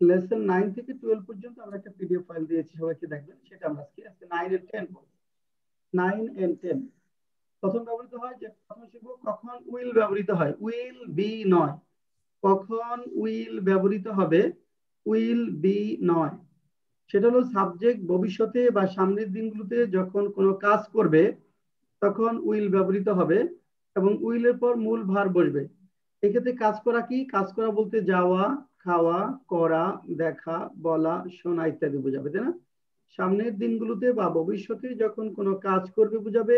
লেসন 9 থেকে 12 পর্যন্ত আমরা একটা পিডিএফ ফাইল দিয়েছি, সবাইকে দেখবেন। সেটা আমরা আজকে 9 এর 10 পড়ব। 9 and 10 প্রথম ব্যবহৃত হয় যে প্রথম শিখবো কখন উইল ব্যবহৃত হয়, উইল বি নয়। কখন উইল ব্যবহৃত হবে, উইল বি নয়। সেটা হলো সাবজেক্ট ভবিষ্যতে বা সামনের দিনগুলোতে যখন কোনো কাজ করবে তখন উইল ব্যবহৃত হবে এবং উইলের পর মূল ভার বসবে। এক্ষেত্রে কাজ করা কি, কাজ করা বলতে যাওয়া, খাওয়া, করা, দেখা, বলা, শোনা ইত্যাদি বোঝাবে, তাই না? সামনের দিনগুলোতে বা ভবিষ্যতে যখন কোনো কাজ করবে বোঝাবে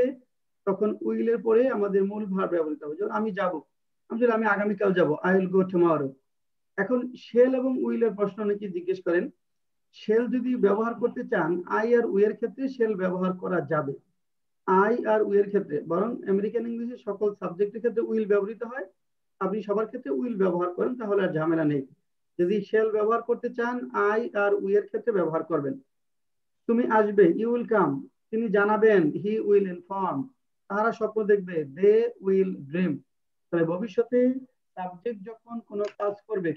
তখন উইলের পরে আমাদের মূল ভার ব্যবহৃত হবে। যেমন আমি যাব, আমি আগামীকাল যাব, আই উইল গো টুমরো। এখন শেল এবং উইলের প্রশ্ন অনেকে জিজ্ঞেস করেন। শেল যদি ব্যবহার করতে চান আই আর উই এর ক্ষেত্রে শেল ব্যবহার করা যাবে, আই আর উই এর ক্ষেত্রে। বরং আমেরিকান ইংলিশে সকল সাবজেক্টের ক্ষেত্রে উইল ব্যবহৃত হয়, আপনি সবার ক্ষেত্রে উইল ব্যবহার করেন, তাহলে আর ঝামেলা নেই। যদি শেল ব্যবহার করতে চান আই আর উই এর ক্ষেত্রে ব্যবহার করবেন। তুমি আসবে, ইউ উইল কাম, তিনি জানাবেন, হি উইল ইনফর্ম, তারা স্বপ্ন দেখবে, দে উইল ড্রিম। তাহলে ভবিষ্যতে সাবজেক্ট যখন কোনো কাজ করবে,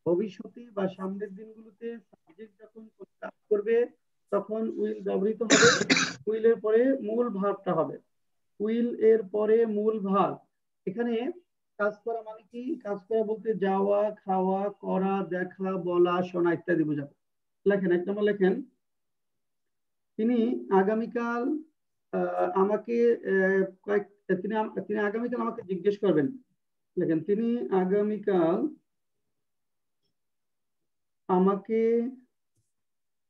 ভবিষ্যতে বা সামনের দিনগুলোতে সাবজেক্ট যখন কোনো কাজ করবে তখন উইল ব্যবহৃত হবে। উইলের পরে মূল ভার্বটা হবে, উইল এর পরে মূল ভার্ব। এখানে কাজ করা মানে কি, কাজ করা বলতে যাওয়া, খাওয়া, করা, দেখা, বলা, শোনা ইত্যাদি বোঝাবে। লেখেন, এক নম্বর লেখেন, তিনি আগামীকাল আমাকে তিনি আগামীকাল আমাকে জিজ্ঞেস করবেন। লেখেন, তিনি আগামীকাল আমাকে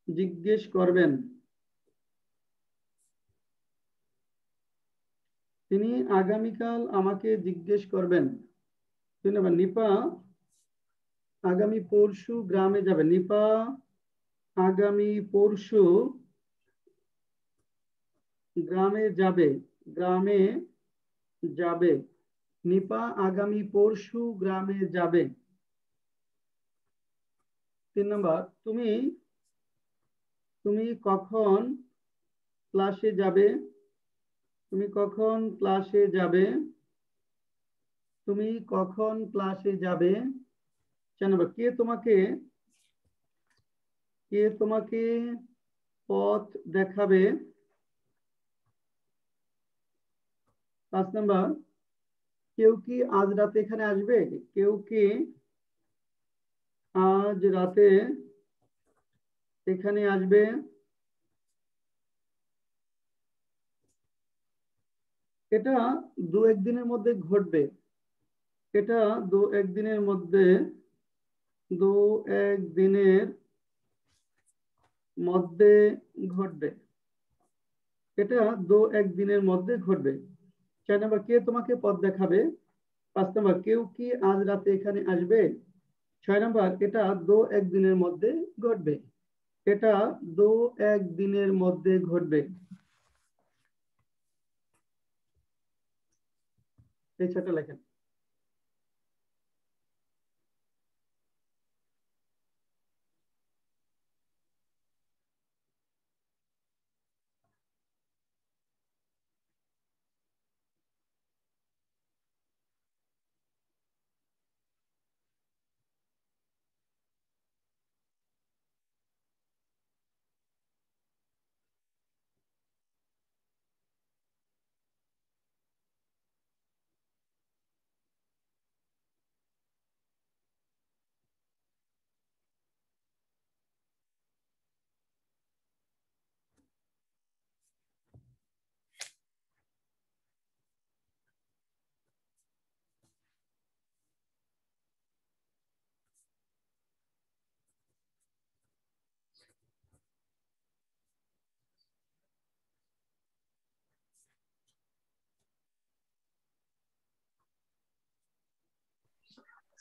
জিজ্ঞেস করবেন। তিনি আগামীকাল আমাকে জিজ্ঞেস করবেন। নিপা আগামী পরশু গ্রামে যাবে, নিপা আগামী পরশু গ্রামে যাবে, গ্রামে যাবে। নিপা আগামী পরশু গ্রামে যাবে। 3 নম্বর, তুমি কখন ক্লাসে যাবে, তুমি কখন ক্লাসে যাবে, তুমি কখন ক্লাসে যাবে। 4 নম্বর, কে তোমাকে পথ দেখাবে। 5 নম্বর, কেউ কি আজ রাতে এখানে আসবে, কেউ কি আজ রাতে এখানে আসবে। এটা 2-1 দিনের মধ্যে ঘটবে, এটা 2-1 দিনের মধ্যে, 2-1 দিনের মধ্যে ঘটবে, এটা 2-1 দিনের মধ্যে ঘটবে। 4 নম্বর কে তোমাকে পথ দেখাবে? 5 নম্বর কেউ কি আজ রাতে এখানে আসবে? 6 নম্বর এটা দো একদিনের মধ্যে ঘটবে। এটা দো একদিনের মধ্যে ঘটবে। এই 6টা লেখেন।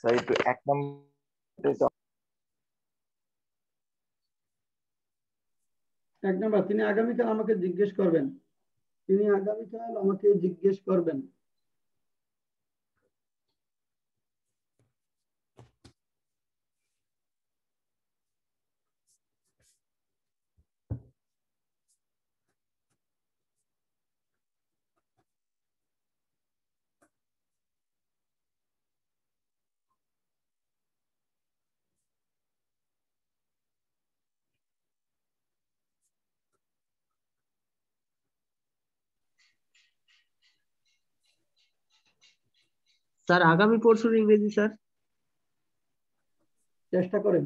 স্যার একটু 1 নম্বর 1 নম্বর তিনি আগামীকাল আমাকে জিজ্ঞেস করবেন। তিনি আগামীকাল আমাকে জিজ্ঞেস করবেন। স্যার আগামী পরশুর ইংরেজি স্যার। চেষ্টা করেন।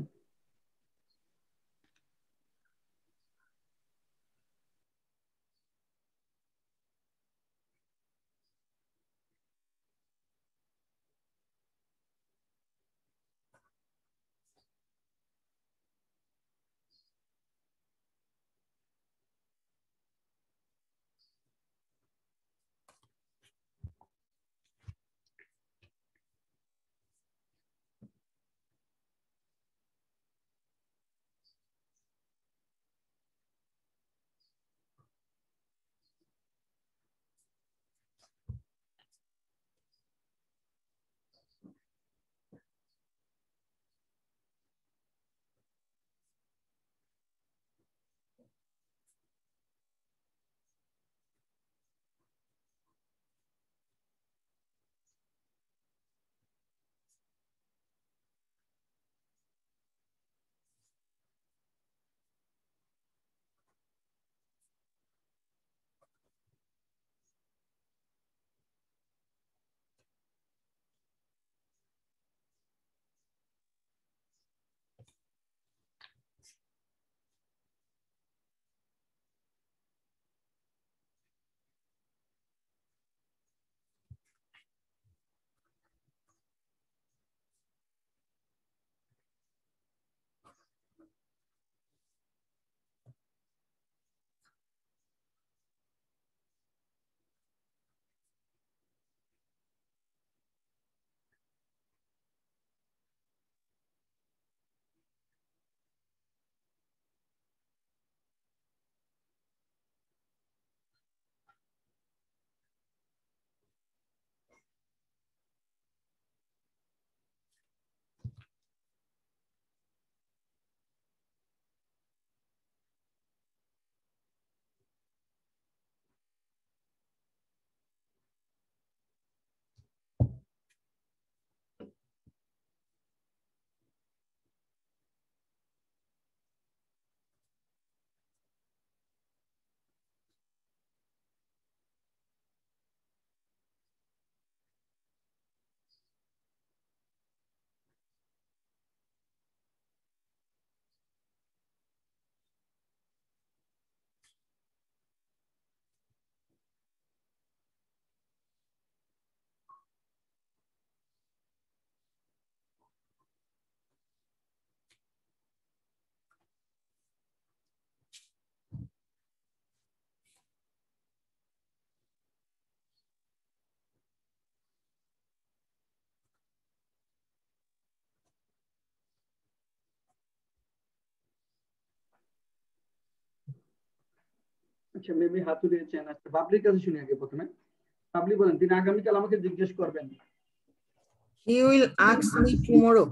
আচ্ছা মেবি হাত উঠিয়েছেন। আচ্ছা বাবলির কাছে শুনি আগে প্রথমে। বাবলি বলেন তিনি আগামীকাল আমাকে জিজ্ঞেস করবেন। He will ask me tomorrow.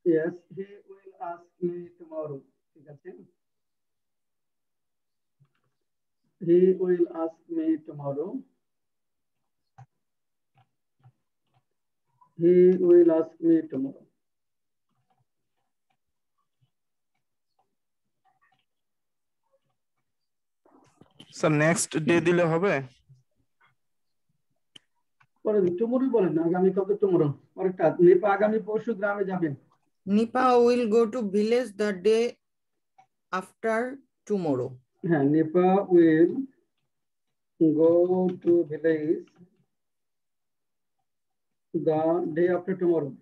Yes, he will ask me tomorrow. ঠিক আছে, he will ask me tomorrow. He will ask me tomorrow. Sir next day দিলে হবে? পরে টুমোরো বলেন না, আগামীকাল তো টুমোরো। পরেরটা নিপা আগামী পরশু গ্রামে যাবেন। Nipa will go to village the day after tomorrow. হ্যাঁ, Nipa will go to village the day after tomorrow.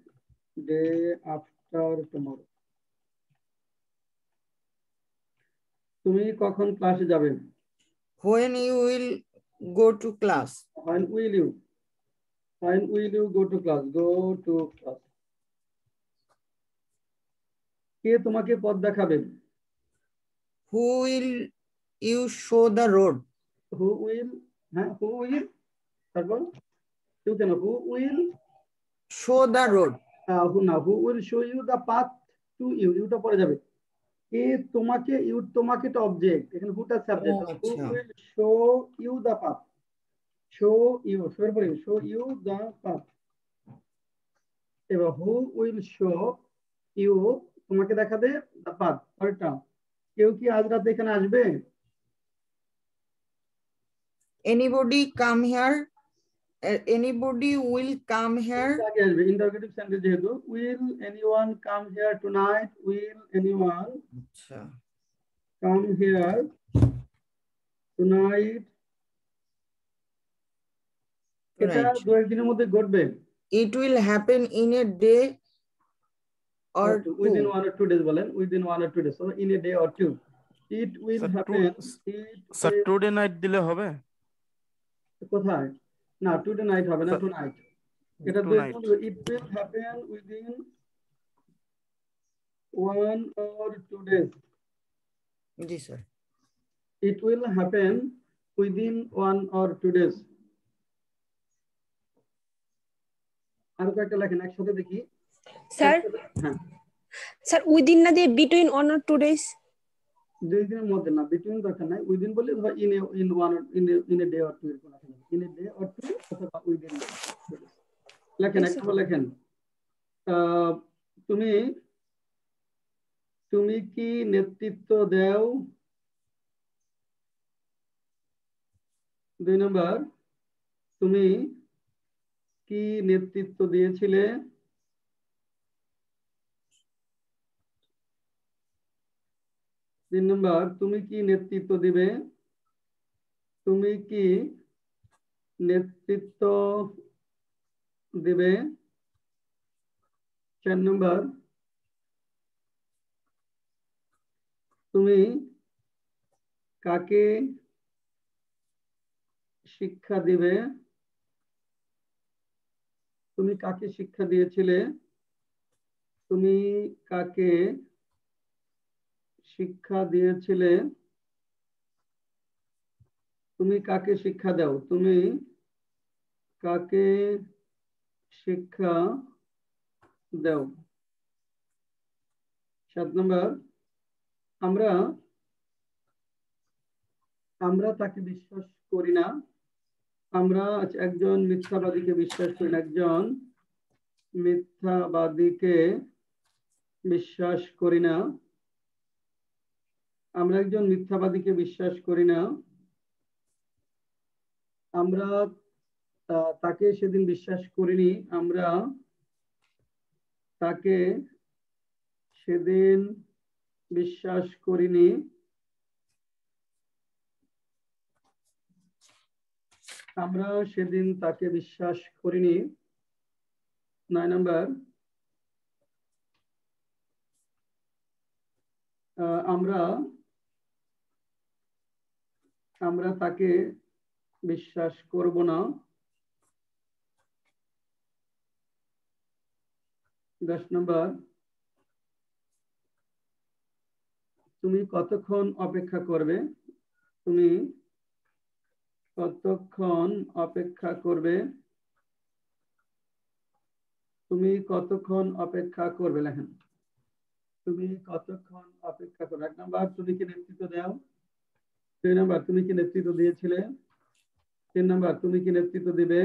Day after tomorrow. তুমি কখন ক্লাসে যাবে? When you will go to class? When will you? When will you go to class? Go to class. কে তোমাকে পথ দেখাবে? Who will you show the road? Who will? হ্যাঁ, who will? তারপর কেউ কেন? Who will show the road? who will show you the path to you? ইউটা পরে যাবে। কে তোমাকে, ইউ তোমাকে তো অবজেক্ট, এখানে হুটা subject. Who will show you the path? Show you, show পরে show you the path। এবার who will show you তোমাকে দেখাবে the path। পরেরটা কেউ কি আজ রাতে এখানে আসবে? Anybody come here? Anybody will come here? আগে আসবে ইন্টারোগেটিভ সেন্টেন্স যেহেতু। Will anyone come here tonight? Will anyone come here tonight? এটা দু একদিনের মধ্যে ঘটবে। It will happen in a day or within 1 or 2 days বলেন, within 1 or 2 days, so in a day or two. It will happen. Sir today night দিলে হবে? কোথায়? না, টুডে নাইট হবে না, টুনাইট। এটা তো it will happen within 1 or 2 days. G sir. It will happen within 1 or 2 days. আর কয়েকটা লেখেন একসাথে দেখি স্যার। হ্যাঁ স্যার উইদিন না দিয়ে বিটুইন 1 or 2 days? 2 দিনের মধ্যে না, বিটুইন দরকার নাই। উইদিন বললে in 1 in a day or two, এরকম লেখেন। In a day or two অথবা উইদিন লেখেন। একটা লেখেন তুমি তুমি কি নেতৃত্ব দাও? 2 নম্বর তুমি কি নেতৃত্ব দিয়েছিলে? 3 নম্বর তুমি কি নেতৃত্ব দিবে? তুমি কি নেতৃত্ব দিবে? 4 নম্বর তুমি কাকে শিক্ষা দিবে? তুমি কাকে শিক্ষা দিয়েছিলে? তুমি কাকে শিক্ষা দিয়েছিলে? তুমি কাকে শিক্ষা দাও? তুমি কাকে শিক্ষা দাও? 7 নম্বর আমরা তাকে বিশ্বাস করি না। আমরা একজন মিথ্যাবাদীকে বিশ্বাস করি না। একজন মিথ্যাবাদীকে বিশ্বাস করি না। আমরা একজন মিথ্যাবাদীকে বিশ্বাস করি না। আমরা তাকে সেদিন বিশ্বাস করিনি। আমরা তাকে সেদিন বিশ্বাস করিনি। আমরা সেদিন তাকে বিশ্বাস করিনি। 9 নম্বর আমরা তাকে বিশ্বাস করব না। 10 নম্বর তুমি কতক্ষণ অপেক্ষা করবে? তুমি কতক্ষণ অপেক্ষা করবে? তুমি কতক্ষণ অপেক্ষা করবে লেখেন। তুমি কতক্ষণ অপেক্ষা করবে। 1 নাম্বার, তুমি কি নেতৃত্ব দাও? 2 নাম্বার, তুমি কি নেতৃত্ব দিয়েছিলে? 3 নাম্বার, তুমি কি নেতৃত্ব দিবে?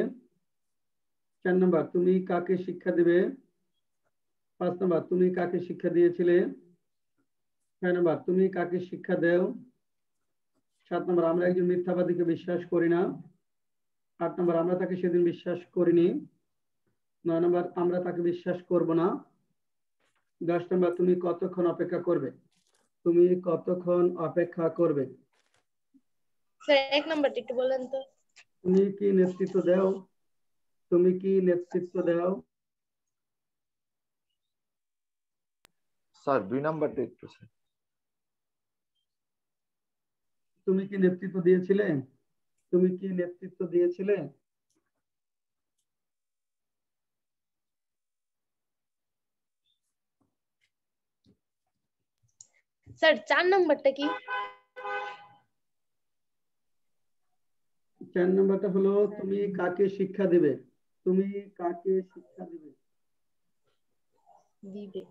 4 নাম্বার, তুমি কাকে শিক্ষা দিবে? 5 নাম্বার, তুমি কাকে শিক্ষা দিয়েছিলে? 6 নাম্বার, তুমি কাকে শিক্ষা দাও? 7 নাম্বার, আমরা একজন মিথ্যাবাদীকে বিশ্বাস করি না। 8 নাম্বার, আমরা তাকে সেদিন বিশ্বাস করিনি। 9 নাম্বার, আমরা তাকে বিশ্বাস করব না। 10 নাম্বার, তুমি কতক্ষণ অপেক্ষা করবে? তুমি কতক্ষণ অপেক্ষা করবে? স্যার 1 নাম্বারটা একটু বলেন তো। তুমি কি নেতৃত্ব দাও? তুমি কি নেতৃত্ব দাও? স্যার 2 নাম্বারটা একটু স্যার। তুমি কি নেতৃত্ব দিয়েছিলে? তুমি কি নেতৃত্ব দিয়েছিলে? স্যার 4 নাম্বারটা কি? 4 নাম্বারটা হলো তুমি কাকে শিক্ষা দিবে? তুমি কাকে শিক্ষা দিবে? দিবে।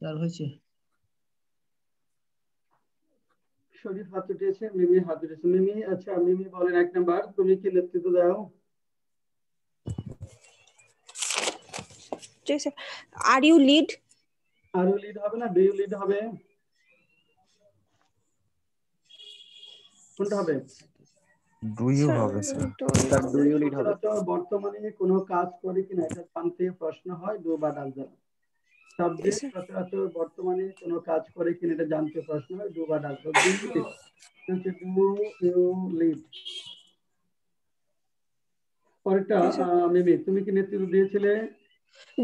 স্যার হয়েছে। শরীফ হাত উঠিয়েছে, মিমি হাত উঠিয়েছে। মিমি, আচ্ছা মিমি বলেন 1 নাম্বার, তুমি কি নেতৃত্ব দাও? জি sir. Are you lead? Are you lead হবে না, ডু ইউ লিড হবে? কোনটা হবে? ডু ইউ হবে sir. Sir do you lead হবে। সচরাচর বর্তমানে কোনো কাজ করে কিনা এটা জানতে প্রশ্ন হয় ডু বা ডাজ দ্বারা। সাবজেক্ট সচরাচর বর্তমানে কোনো কাজ করে কিনা এটা জানতে প্রশ্ন হয় ডু বা ডাজ দ্বারা। Do you lead, do you lead. পরেরটা মিমি, তুমি কি নেতৃত্ব দিয়েছিলে?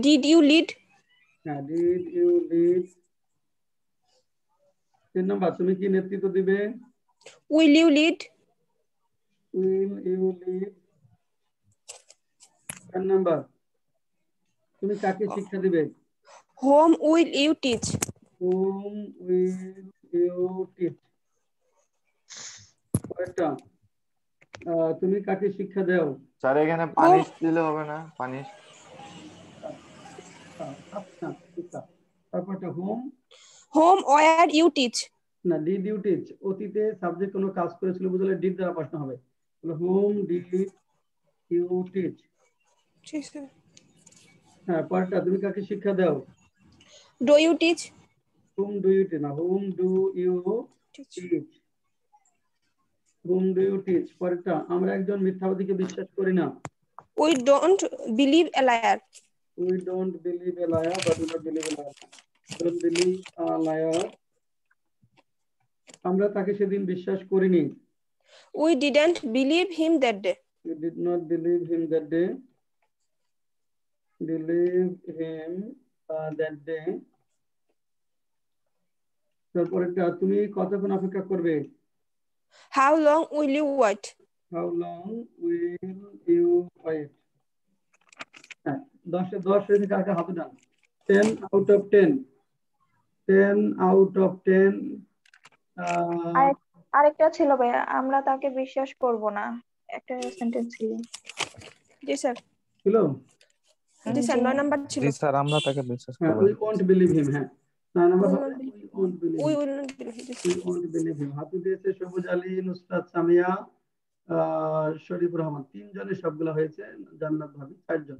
Did you lead? হ্যাঁ, ডিড ইউ লিড। 3 নাম্বার, তুমি কি নেতৃত্ব দিবে? Will you lead? Will you lead. 4 number, তুমি কাকে শিক্ষা দিবে? Whom will you teach? Whom will you teach? পরেরটা, তুমি কাকে শিক্ষা দাও? স্যার এখানে পানিশ দিলে হবে না? পানিশ তারপরটা হোম ওয়্যার ইউ টিচ? না, ডিড ইউ টিচ। অতীতে সাবজেক্ট কোনো কাজ করেছিল বুঝলে ডিড দ্বারা প্রশ্ন হবে। Home did you teach. হ্যাঁ, পরেরটা, তুমি কাকে শিক্ষা দাও? Do you teach? Whom do you teach? না, whom do you teach? Whom do you teach? পরেরটা, আমরা একজন মিথ্যাবাদীকে বিশ্বাস করি না। We don't believe a liar. We don't believe a liar, but do not believe a liar. Don't believe a liar. আমরা তাকে সেদিন বিশ্বাস করিনি। We didn't believe him that day. We did not believe him that day. Believe him that day. তারপরেরটা, তুমি কতক্ষণ অপেক্ষা করবে? How long will you wait? How long will you wait? 10 এ 10 রেখে কাকে হাতে দাও? 10 out of 10. 10 out of 10. আরেকটা ছিল ভাইয়া, আমরা তাকে বিশ্বাস করব না, একটা সেন্টেন্স ছিল। জি স্যার। ছিল? জি স্যার, 9 নাম্বার ছিল। জি স্যার, আমরা তাকে বিশ্বাস করব না। We won't believe him। হ্যাঁ, 9 নাম্বার হবে we won't believe him। We will not believe him. We won't believe him। হাতে দিয়েছে সবুজ আলী, নুসরাত সামিয়া, শরীফুর রহমান। 3 জনের সবগুলা হয়েছে, জান্নাত ভাবি 4 জন।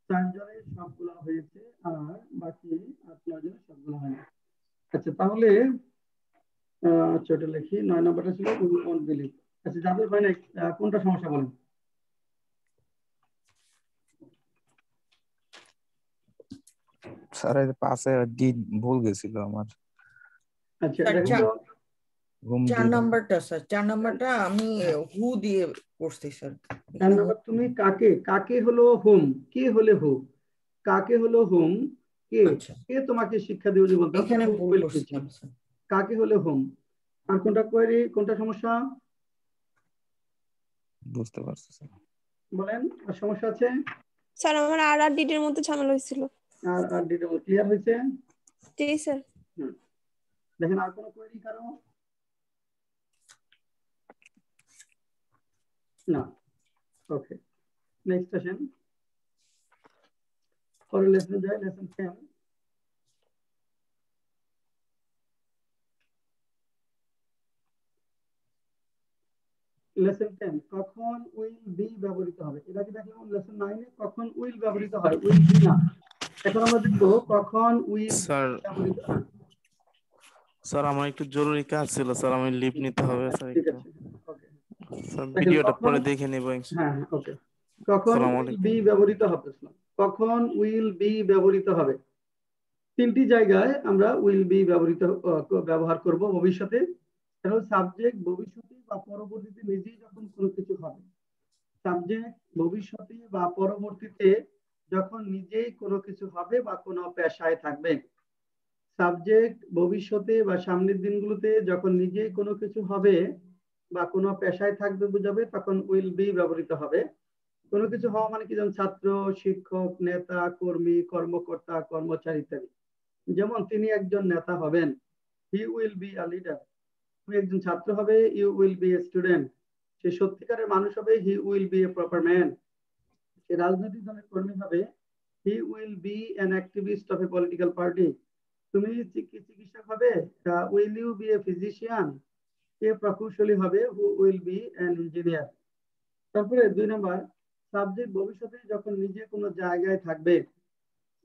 4 জনের সবগুলা হয়েছে আর বাকি 8-9 জনের সবগুলা হয়নি। আচ্ছা, তাহলে ছোট লিখি। 9 নাম্বারটা ছিল we won't believe। আচ্ছা, যাদের হয় না কোনটা সমস্যা বলেন? স্যার এর পাশে ডিড ভুল গেছিল আমার। আচ্ছা, দেখো তো 4 নাম্বারটা স্যার, 4 নাম্বারটা আমি হু দিয়ে করছি স্যার। 4 নাম্বার, তুমি কাকে, কাকে হলো হোম, কে হলে হো, কাকে হলো হোম, কে কে তোমাকে শিক্ষা দিবে যদি বলতাম এখানে ভুল করছিলাম স্যার। কাকে হলে হোম। আর কোনটা কোয়েরি, কোনটা সমস্যা বুঝতে পারছি স্যার। বলেন, আর সমস্যা আছে? স্যার আমার আর ডিড এর মধ্যে ঝামেলা হয়েছিল। আর ডিড ক্লিয়ার হয়েছে? জি স্যার। দেখেন, আর কোনো কোয়েরি কারো? না। ওকে, নেক্সট সেশন। পরের লেসনে যাই, লেসন 10। লেসন 10, কখন উইল বি ব্যবহৃত হবে। এটা কি দেখলাম লেসন 9 এ কখন উইল ব্যবহৃত হয়, উইল বি না। এখন আমরা দেখব কখন উইল ব্যবহৃত হয়। স্যার আমার একটু জরুরি কাজ ছিল স্যার, আমি লিভ নিতে হবে স্যার। ঠিক আছে, ওকে স্যার ভিডিওটা পরে দেখে নেব ইনশাআল্লাহ। হ্যাঁ, ওকে। কখন উইল বি ব্যবহৃত হবে, কখন উইল বি ব্যবহৃত হবে। 3টি জায়গায় আমরা উইল বি ব্যবহার করব ভবিষ্যতে। এটা হলো সাবজেক্ট ভবিষ্যতে বা পরবর্তীতে নিজেই যখন কোনো কিছু হবে। সাবজেক্ট ভবিষ্যতে বা পরবর্তীতে যখন নিজেই কোনো কিছু হবে বা কোনো পেশায় থাকবে। সাবজেক্ট ভবিষ্যতে বা সামনের দিনগুলোতে যখন নিজেই কোনো কিছু হবে বা কোনো পেশায় থাকবে বোঝাবে, তখন উইল বি ব্যবহৃত হবে। কোনো কিছু হওয়া মানে কি, যেমন ছাত্র, শিক্ষক, নেতা, কর্মী, কর্মকর্তা, কর্মচারী ইত্যাদি। যেমন তিনি একজন নেতা হবেন, he will be a leader. তুমি একজন ছাত্র হবে, you will be a student. সে সত্যিকারের মানুষ হবে, he will be a proper man. সে রাজনৈতিক দলের কর্মী হবে, he will be an activist of a political party. তুমি চিকিৎসক হবে, will you be a physician, কে প্রকৌশলী হবে, who will be an engineer. তারপরে 2 নম্বর, সাবজেক্ট ভবিষ্যতে যখন নিজে কোনো জায়গায় থাকবে,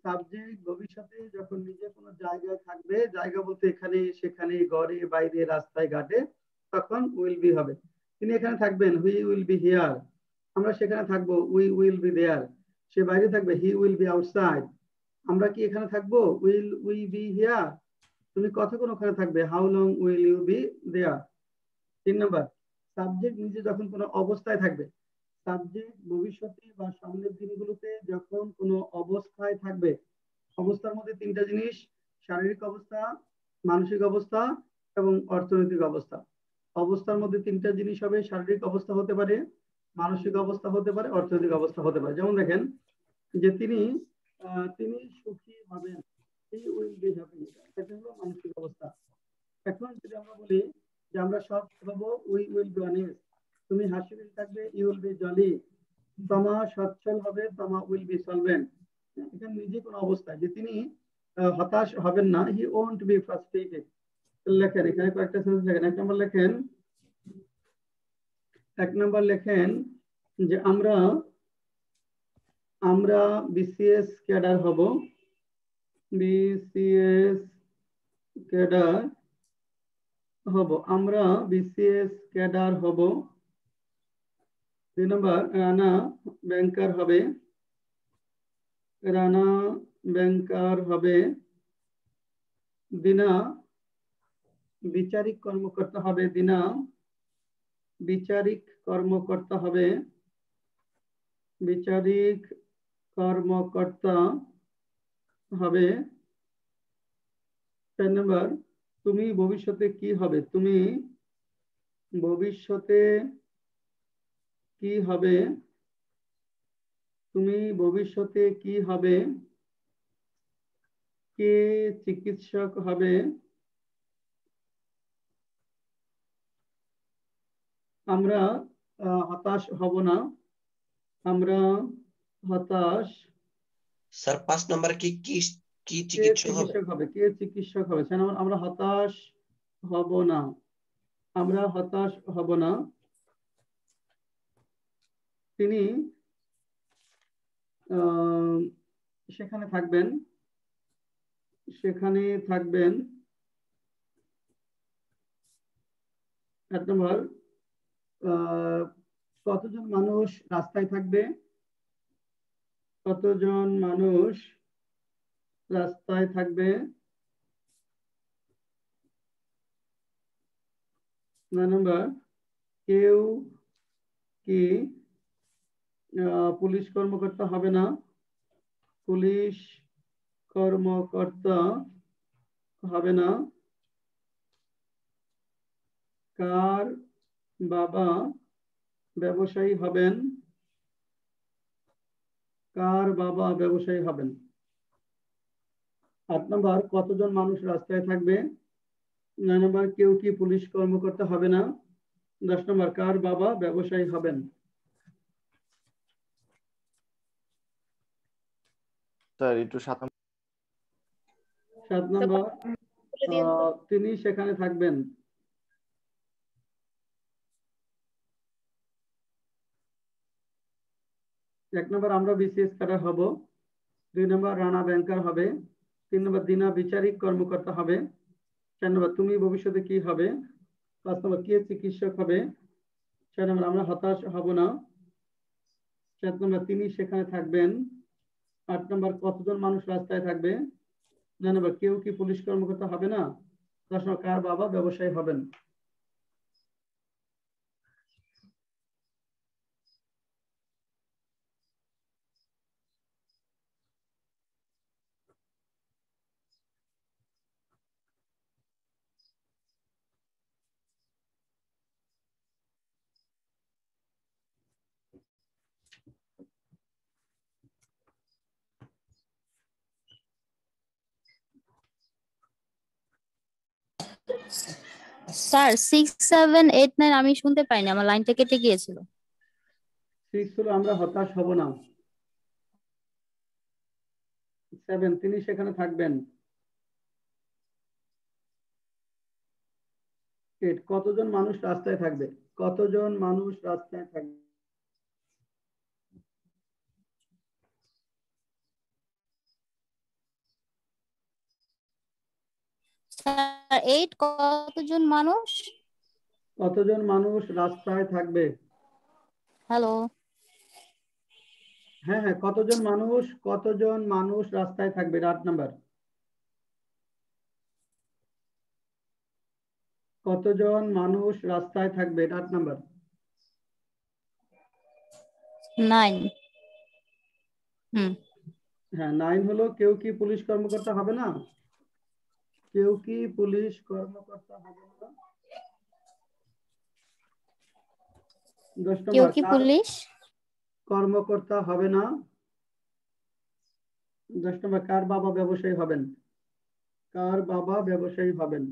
সাবজেক্ট ভবিষ্যতে যখন নিজে কোনো জায়গায় থাকবে, জায়গা বলতে এখানে সেখানে ঘরে বাইরে রাস্তায় ঘাটে, তখন উইল বি হবে। তিনি এখানে থাকবেন, হুই উইল বি হিয়ার। আমরা সেখানে থাকবো, উই উইল বি দেয়ার। সে বাইরে থাকবে, হি উইল বি আউটসাইড। আমরা কি এখানে থাকবো, উইল উই বি হিয়ার। তুমি কতক্ষণ ওখানে থাকবে, how long will you be there. 3 number, subject নিজে যখন কোনো অবস্থায় থাকবে, সাবজেক্ট ভবিষ্যতে বা সামনের দিনগুলোতে যখন কোনো অবস্থায় থাকবে, অবস্থার মধ্যে 3টা জিনিস, শারীরিক অবস্থা, মানসিক অবস্থা এবং অর্থনৈতিক অবস্থা। অবস্থার মধ্যে 3টা জিনিস হবে, শারীরিক অবস্থা হতে পারে, মানসিক অবস্থা হতে পারে, অর্থনৈতিক অবস্থা হতে পারে। যেমন দেখেন যে তিনি সুখী হবেন, he will be happy, এটা হলো মানসিক অবস্থা। এখন যদি আমরা বলি যে আমরা সব হবো, we will be honest, তুমি হাসিখুশি থাকবে, you will be jolly, তমা সচ্ছল হবে, তমা will be solvent। এখানে নিজে কোন অবস্থায় যে তিনি হতাশ হবেন না, he won't be frustrated। লেখেন এখানে কয়েকটা সেন্টেন্স লেখেন। 1 নম্বর লেখেন যে আমরা বিসিএস ক্যাডার হব, বিসিএস ক্যাডার হব, আমরা বিসিএস ক্যাডার হব। 2 নম্বর, রানা ব্যাংকার হবে, রানা ব্যাংকার হবে। দিনা বিচারিক কর্মকর্তা হবে, দিনা বিচারিক কর্মকর্তা হবে, বিচারিক কর্মকর্তা হবে। 4 নম্বর, তুমি ভবিষ্যতে কি হবে, তুমি ভবিষ্যতে কি হবে, তুমি ভবিষ্যতে কি হবে, কে চিকিৎসক হবে, আমরা হতাশ হব না, আমরা হতাশ। স্যার 5 নম্বর কি কি কি চিকিৎসক হবে, কে চিকিৎসক হবে। আমরা হতাশ হব না, আমরা হতাশ হব না। তিনি সেখানে থাকবেন, সেখানে থাকবেন। 8 নম্বর, কতজন মানুষ রাস্তায় থাকবে, কতজন মানুষ রাস্তায় থাকবে। 9 নম্বর, কেউ কি পুলিশ কর্মকর্তা হবে না, পুলিশ কর্মকর্তা হবে না। কার বাবা ব্যবসায়ী হবেন, কার বাবা ব্যবসায়ী হবেন। 8 নম্বর, কতজন মানুষ রাস্তায় থাকবে। 9 নম্বর, কেউ কি পুলিশ কর্মকর্তা হবে না। 10 নম্বর, কার বাবা ব্যবসায়ী হবেন। স্যার একটু 7 নম্বর, তিনি সেখানে থাকবেন। 1 নম্বর, আমরা বিসিএস ক্যাডার হব। 2 নম্বর, রানা ব্যাংকার হবে। 3 নম্বর, দিনা বিচারিক কর্মকর্তা হবে। 4 নম্বর, তুমি ভবিষ্যতে কি হবে। 5 নম্বর, কে চিকিৎসক হবে। 6 নম্বর, আমরা হতাশ হব না। 7 নম্বর, তিনি সেখানে থাকবেন। 8 নম্বর, কতজন মানুষ রাস্তায় থাকবে। 9 নম্বর, কেউ কি পুলিশ কর্মকর্তা হবে না। 10 নম্বর, কার বাবা ব্যবসায়ী হবেন। স্যার 6, 7, 8, 9 আমি শুনতে পাইনি, আমার লাইনটা কেটে গিয়েছিল। 6 হলো আমরা হতাশ হব না। 7, তিনি সেখানে থাকবেন। 8 কতজন মানুষ রাস্তায় থাকবে? কতজন মানুষ রাস্তায় থাকবে? স্যার 8 কতজন মানুষ? কতজন মানুষ রাস্তায় থাকবে? হ্যালো, হ্যাঁ হ্যাঁ, কতজন মানুষ রাস্তায় থাকবে? 8 নাম্বার। কতজন মানুষ রাস্তায় থাকবে? 8 নাম্বার। 9। হ্যাঁ 9 হলো কেউ কি পুলিশ কর্মকর্তা হবে না? কেউ কি পুলিশ কর্মকর্তা হবে না? 10 কেউ নম্বর কি কার পুলিশ কর্মকর্তা হবে না? 10 নম্বর কার বাবা ব্যবসায়ী হবেন? কার বাবা ব্যবসায়ী হবেন?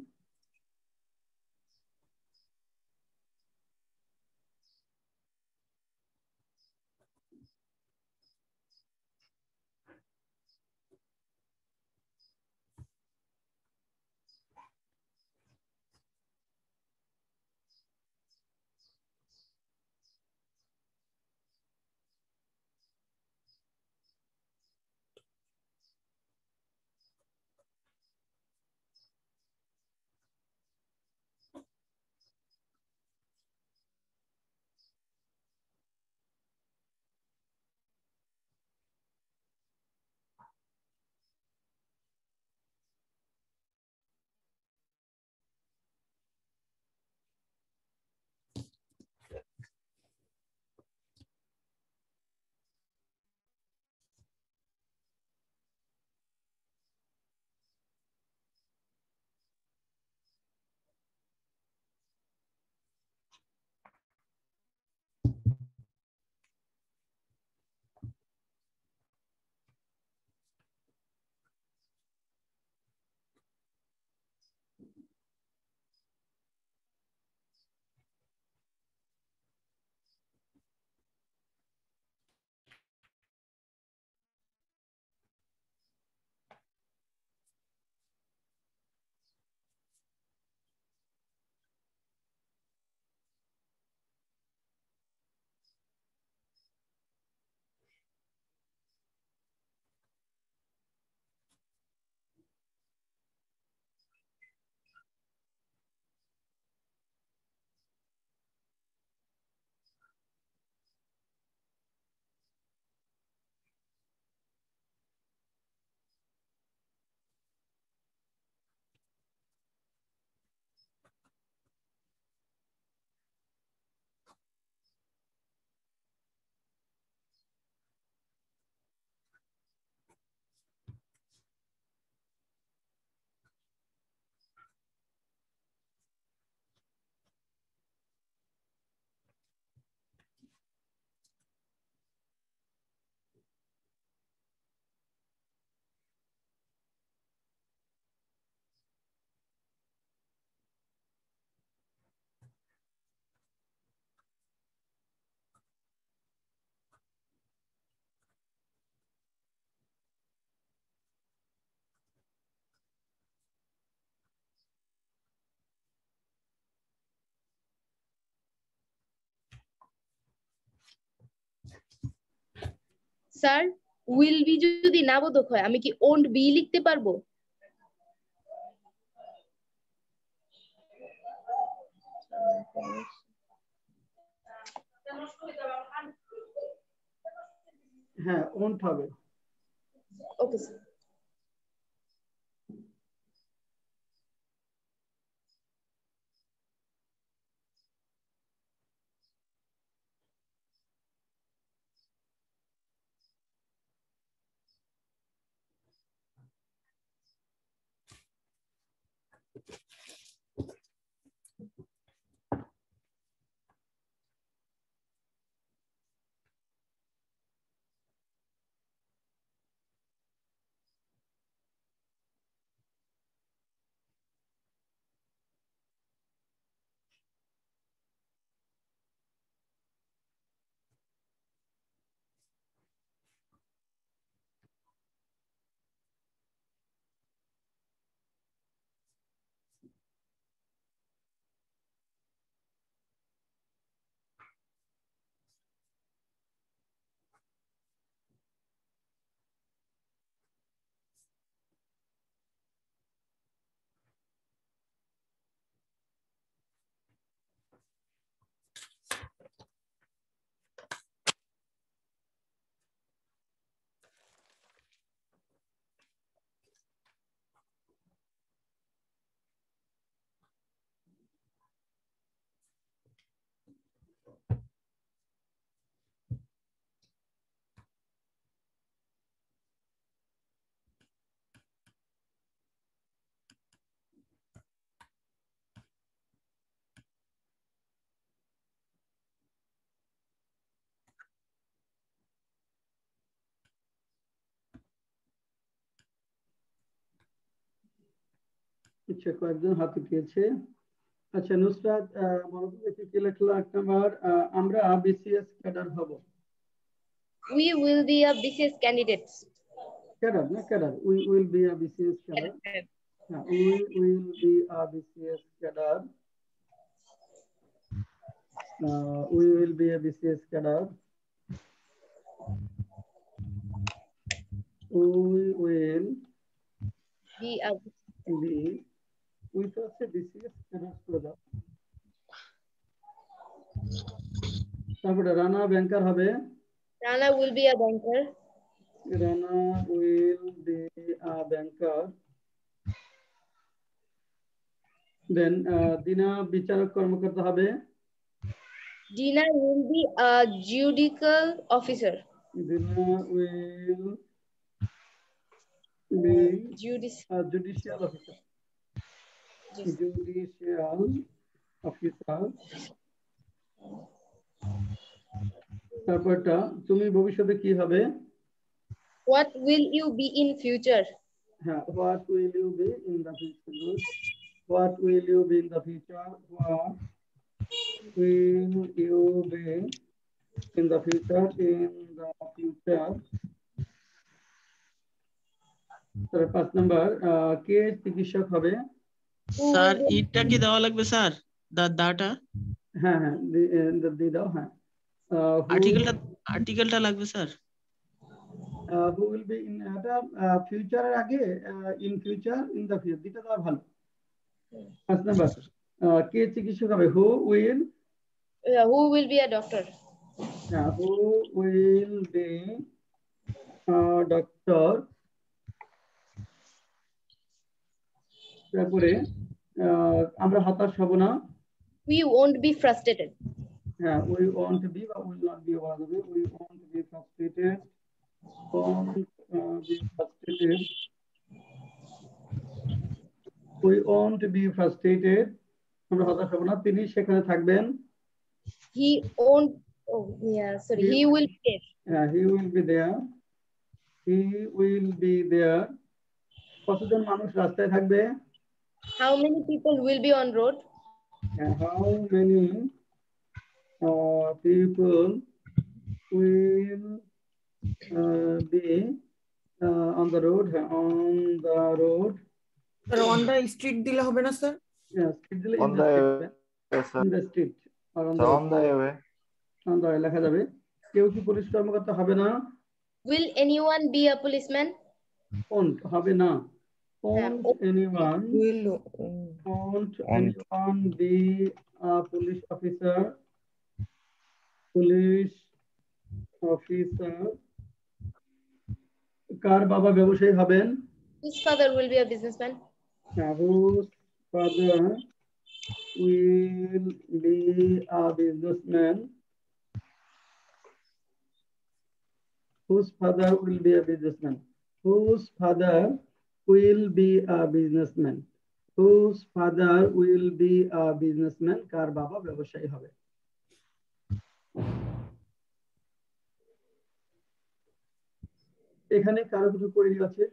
স্যার উইল বি যদি না বোধক হয় আমি কি ওন্ট বি লিখতে পারবো? হ্যাঁ ওন্ট হবে। Okay sir. আচ্ছা, কয়েকজন হাত উঠিয়েছে। আচ্ছা নুসরাত, বলো তো দেখি কি লিখলো 1 নাম্বার। আমরা বিসিএস ক্যাডার হব। We will be a BCS candidates. Cadre না cadre, we will be a BCS cadre. হ্যাঁ, we will be a BCS cadre. We will be a BCS cadre. We will Be a be, we তো আছে BCS cadre করে দাও। তারপরে রানা ব্যাংকার হবে। Rana will be a banker. Rana will be a banker. Then Dina বিচারক কর্মকর্তা হবে। Dina will be a judicial officer. Dina will be a judicial officer. Judicial officer. তারপরটা তুমি ভবিষ্যতে কি হবে? What will you be in future? হ্যাঁ, what will you be in the future? What will you be in the future? What will you be in the future? In the future. তারপর 5 number, কে চিকিৎসক হবে? Sir ইটা কি দেওয়া লাগবে sir? দাটা? হ্যাঁ হ্যাঁ, দিয়ে দাও। হ্যাঁ, আর্টিকেলটা লাগবে sir. who will be in এটা ফিউচারের আগে in future in the future দিতে দেওয়া ভালো। 5 নাম্বার, কে চিকিৎসক হবে? who will be a doctor? who will be a doctor. তারপরে আমরা হতাশ হব না। We won't be frustrated. হ্যাঁ, we won't be বা will not be বলা যাবে। we won't be frustrated. won't be frustrated. We won't be frustrated. আমরা হতাশ হব না। তিনি সেখানে থাকবেন। He won't. Oh yeah, sorry. He will be there. He will be there. He will be there. কতজন মানুষ রাস্তায় থাকবে? How many people will be on road? How many people will be on the road? On the road. Sir, on the street দিলে হবে না sir? Yes, street দিলে on the way, in the street or on the way. On the way লেখা যাবে। কেউ কি police কর্মকর্তা হবে না? Will anyone be a policeman? Won't হবে না। Won't anyone be a police officer? Police officer. কার বাবা ব্যবসায়ী হবেন? Whose father will be a businessman? Whose father will be a businessman? Whose father will be a businessman? Whose father will be a businessman? Whose father will be a businessman? কার বাবা ব্যবসায়ী হবে? এখানে কারো কিছু query আছে?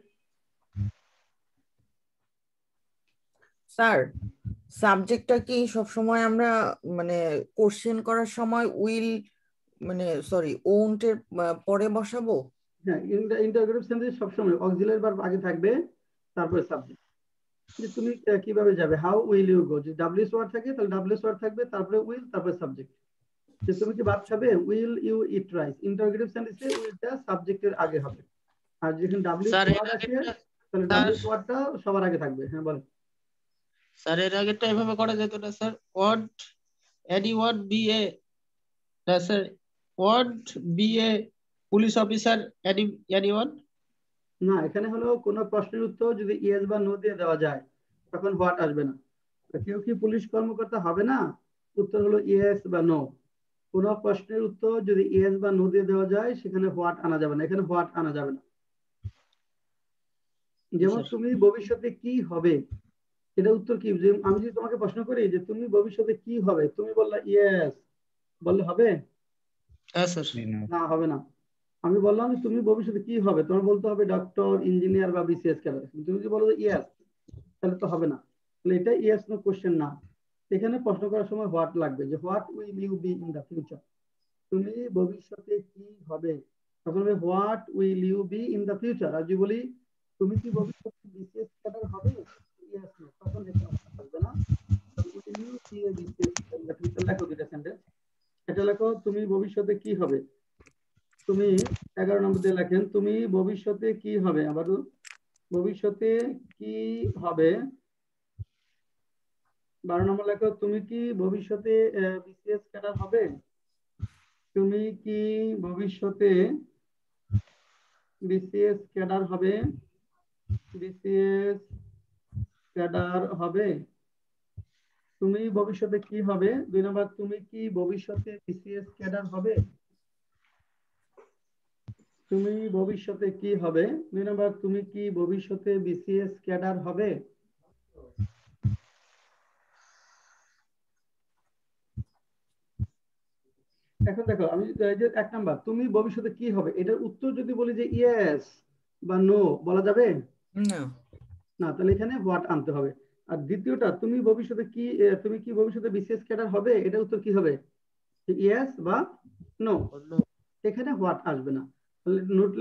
Sir, সাবজেক্টটা কি সব সময় আমরা মানে কোশ্চেন করার সময় উইল মানে সরি ওন্ট এর পরে বসাবো? হ্যাঁ, ইন্টারোগেটিভ সেন্টেন্স সব সময় অক্সিলারি ভার্ব আগে থাকবে, তারপরে সাবজেক্ট। যে তুমি কিভাবে যাবে, হাউ উইল ইউ গো, যদি ডাব্লিউএস ওয়ার্ড থাকে তাহলে ডাব্লিউএস ওয়ার্ড থাকবে, তারপরে উইল, তারপরে সাবজেক্ট। যে তুমি কি ভাত খাবে, will you eat rice, interrogative সেন্টেন্সে উইলটা সাবজেক্টের আগে হবে। আর যেখানে ডাব্লিউএস ওয়ার্ড আছে তাহলে ডাব্লিউএস ওয়ার্ডটা সবার আগে থাকবে। হ্যাঁ বলেন স্যার। এর আগেরটা এভাবে করা যেত না sir? Word any word be a sir, word be a police officer anyone? না, এখানে হলো কোন প্রশ্নের উত্তর যদি ইয়েস বা নো দিয়ে দেওয়া যায় তখন হোয়াট আসবে না। কেউ কি পুলিশ কর্মকর্তা হবে না, উত্তর হলো ইয়েস বা নো। কোন প্রশ্নের উত্তর যদি ইয়েস বা নো দিয়ে দেওয়া যায় সেখানে হোয়াট আনা যাবে না, এখানে হোয়াট আনা যাবে না। যেমন তুমি ভবিষ্যতে কি হবে, এটা উত্তর কি? আমি যদি তোমাকে প্রশ্ন করি যে তুমি ভবিষ্যতে কি হবে, তুমি বললা ইয়েস, বললে হবে? না, হবে না। আমি বললাম যে তুমি ভবিষ্যতে কি হবে, তোমার বলতে হবে ডক্টর, ইঞ্জিনিয়ার বা বিসিএস ক্যাডার। তুমি যদি বলো ইয়েস তাহলে তো হবে না। তাহলে এটা ইয়েস নো কোশ্চেন না। এখানে প্রশ্ন করার সময় হোয়াট লাগবে, যে what will you be in the future, তুমি ভবিষ্যতে কি হবে, তখন হবে what will you be in the future. আর যদি বলি তুমি কি ভবিষ্যতে বিসিএস ক্যাডার হবে, ইয়েস নো, তখন এটা আসবে না। Will you be a BCS cadre in the future লেখো দুইটা সেন্টেন্স। এটা লেখো তুমি ভবিষ্যতে কি হবে। তুমি 11 নম্বর দিয়ে লেখেন তুমি ভবিষ্যতে কি হবে। আবার ভবিষ্যতে কি হবে। 12 নম্বর লেখো তুমি কি ভবিষ্যতে বিসিএস ক্যাডার হবে। তুমি কি ভবিষ্যতে বিসিএস ক্যাডার হবে, বিসিএস ক্যাডার হবে। তুমি ভবিষ্যতে কি হবে। 2 নম্বর তুমি কি ভবিষ্যতে বিসিএস ক্যাডার হবে। তুমি ভবিষ্যতে কি হবে। 2 নম্বর তুমি কি ভবিষ্যতে বিসিএস ক্যাডার হবে। এখন দেখো আমি এই যে 1 নাম্বার তুমি ভবিষ্যতে কি হবে, এটার উত্তর যদি বলি যে ইয়েস বা নো বলা যাবে না, না, তাহলে এখানে হোয়াট আনতে হবে। আর দ্বিতীয়টা তুমি ভবিষ্যতে কি তুমি কি ভবিষ্যতে বিসিএস ক্যাডার হবে, এটার উত্তর কি হবে ইয়েস বা নো, এখানে হোয়াট আসবে না। তাহলে নোট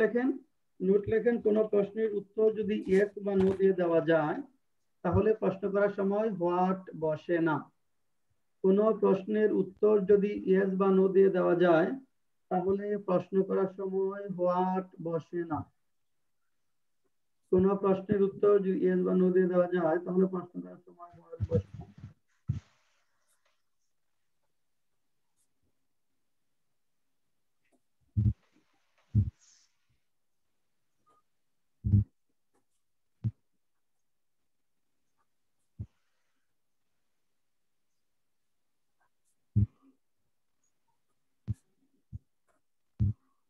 লেখেন কোন প্রশ্নের উত্তর যদি ইয়েস বা নো দিয়ে দেওয়া যায় তাহলে প্রশ্ন করার সময় হোয়াট বসে না। কোন প্রশ্নের উত্তর যদি ইয়েস বা নো দিয়ে দেওয়া যায় তাহলে প্রশ্ন করার সময় হোয়াট বসে না। কোন প্রশ্নের উত্তর যদি ইয়েস বা নো দিয়ে দেওয়া যায় তাহলে প্রশ্ন করার সময় হোয়াট বসে না।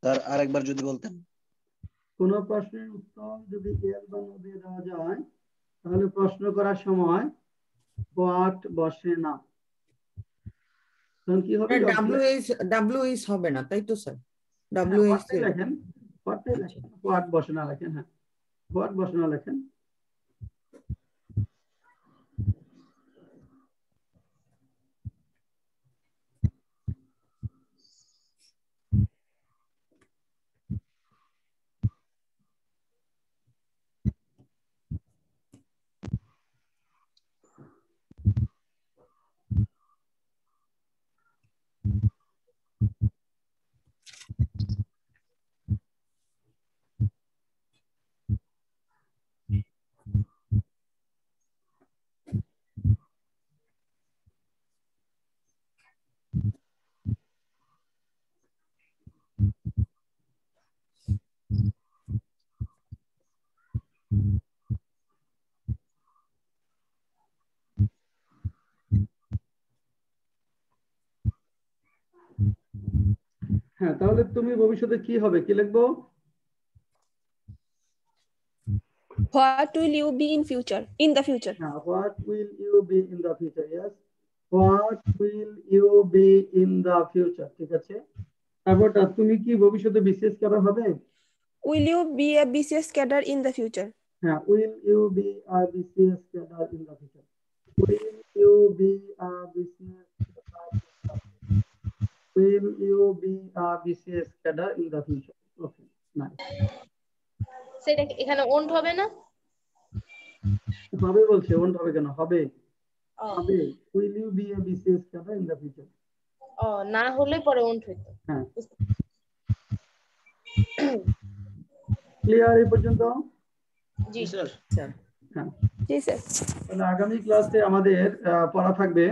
স্যার আরেকবার যদি বলতেন। কোন প্রশ্নের উত্তর যদি ইয়েস বা নো দিয়ে দেওয়া যায় তাহলে প্রশ্ন করার সময় হোয়াট বসে না। তখন কি হবে ডাব্লিউএস হবে না, তাই তো স্যার? ডাব্লিউএস লেখেন, হোয়াট বসে না লেখেন। হ্যাঁ, হোয়াট বসে না লেখেন। হ্যাঁ, তাহলে তুমি ভবিষ্যতে কি হবে কি লিখবো। What will you be in future? In the future. What will you be in the future? Yes. What will you be in the future? ঠিক আছে। তারপরটা তুমি কি ভবিষ্যতে বিসিএস ক্যাডার হবে। Will you be a BCS cadre in the future? হ্যাঁ, will you be a BCS cadre in the future? Will you be a BCS Will you be a BCS cadre in the future? Okay, nice. সেটা এখানে won't হবে না? হবে বলছে, won't হবে কেন, হবে হবে। Will you be a BCS cadre in the future? ও না হলে পরে ওন্ট হইতো। হ্যাঁ, ক্লিয়ার এই পর্যন্ত? জি স্যার। হ্যাঁ জি স্যার। তাহলে আগামী ক্লাসে আমাদের পড়া থাকবে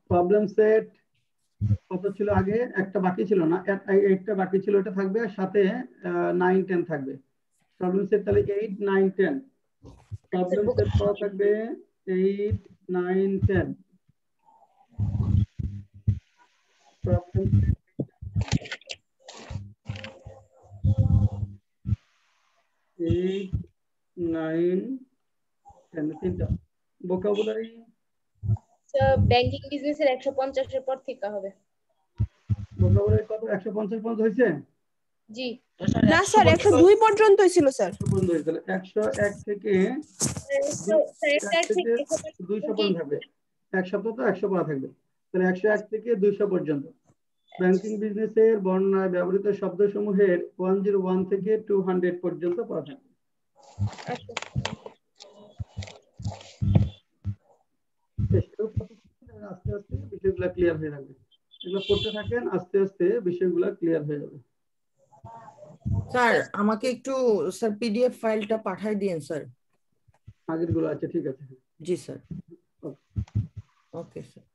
প্রবলেম সেট কত ছিল আগে, একটা বাকি ছিল না, একটা বাকি ছিল, এটা থাকবে, সাথে 9, 10 থাকবে প্রবলেম সেট। তাহলে 8, 9, 10 প্রবলেম সেট পড়া থাকবে 8, 9, 10 প্রবলেম সেট 8, 9, 10 তিনটা। ভোকাবুলারি ব্যাংকিং বিজনেসের 150 এর পর থেকে হবে। ভোকাবুলারি কত 150 পর্যন্ত হয়েছে? জি। না স্যার 102 পর্যন্তই ছিল স্যার। 101 থেকে 200 পর্যন্ত থাকবে। এক সপ্তাহ তো 100 পড়া থাকবে, তাহলে 101 থেকে 200 পর্যন্ত। ব্যাংকিং বিজনেসের বর্ণনায় ব্যবহৃত শব্দসমূহের 101 থেকে 200 পর্যন্ত পড়া থাকবে। আস্তে আস্তে বিষয়গুলো ক্লিয়ার হয়ে যাবে, এগুলো পড়তে থাকেন, আস্তে আস্তে বিষয়গুলো ক্লিয়ার হয়ে যাবে। স্যার আমাকে একটু স্যার পিডিএফ ফাইলটা পাঠিয়ে দিন স্যার। আগের গুলো, আচ্ছা ঠিক আছে। জি স্যার। Okay sir.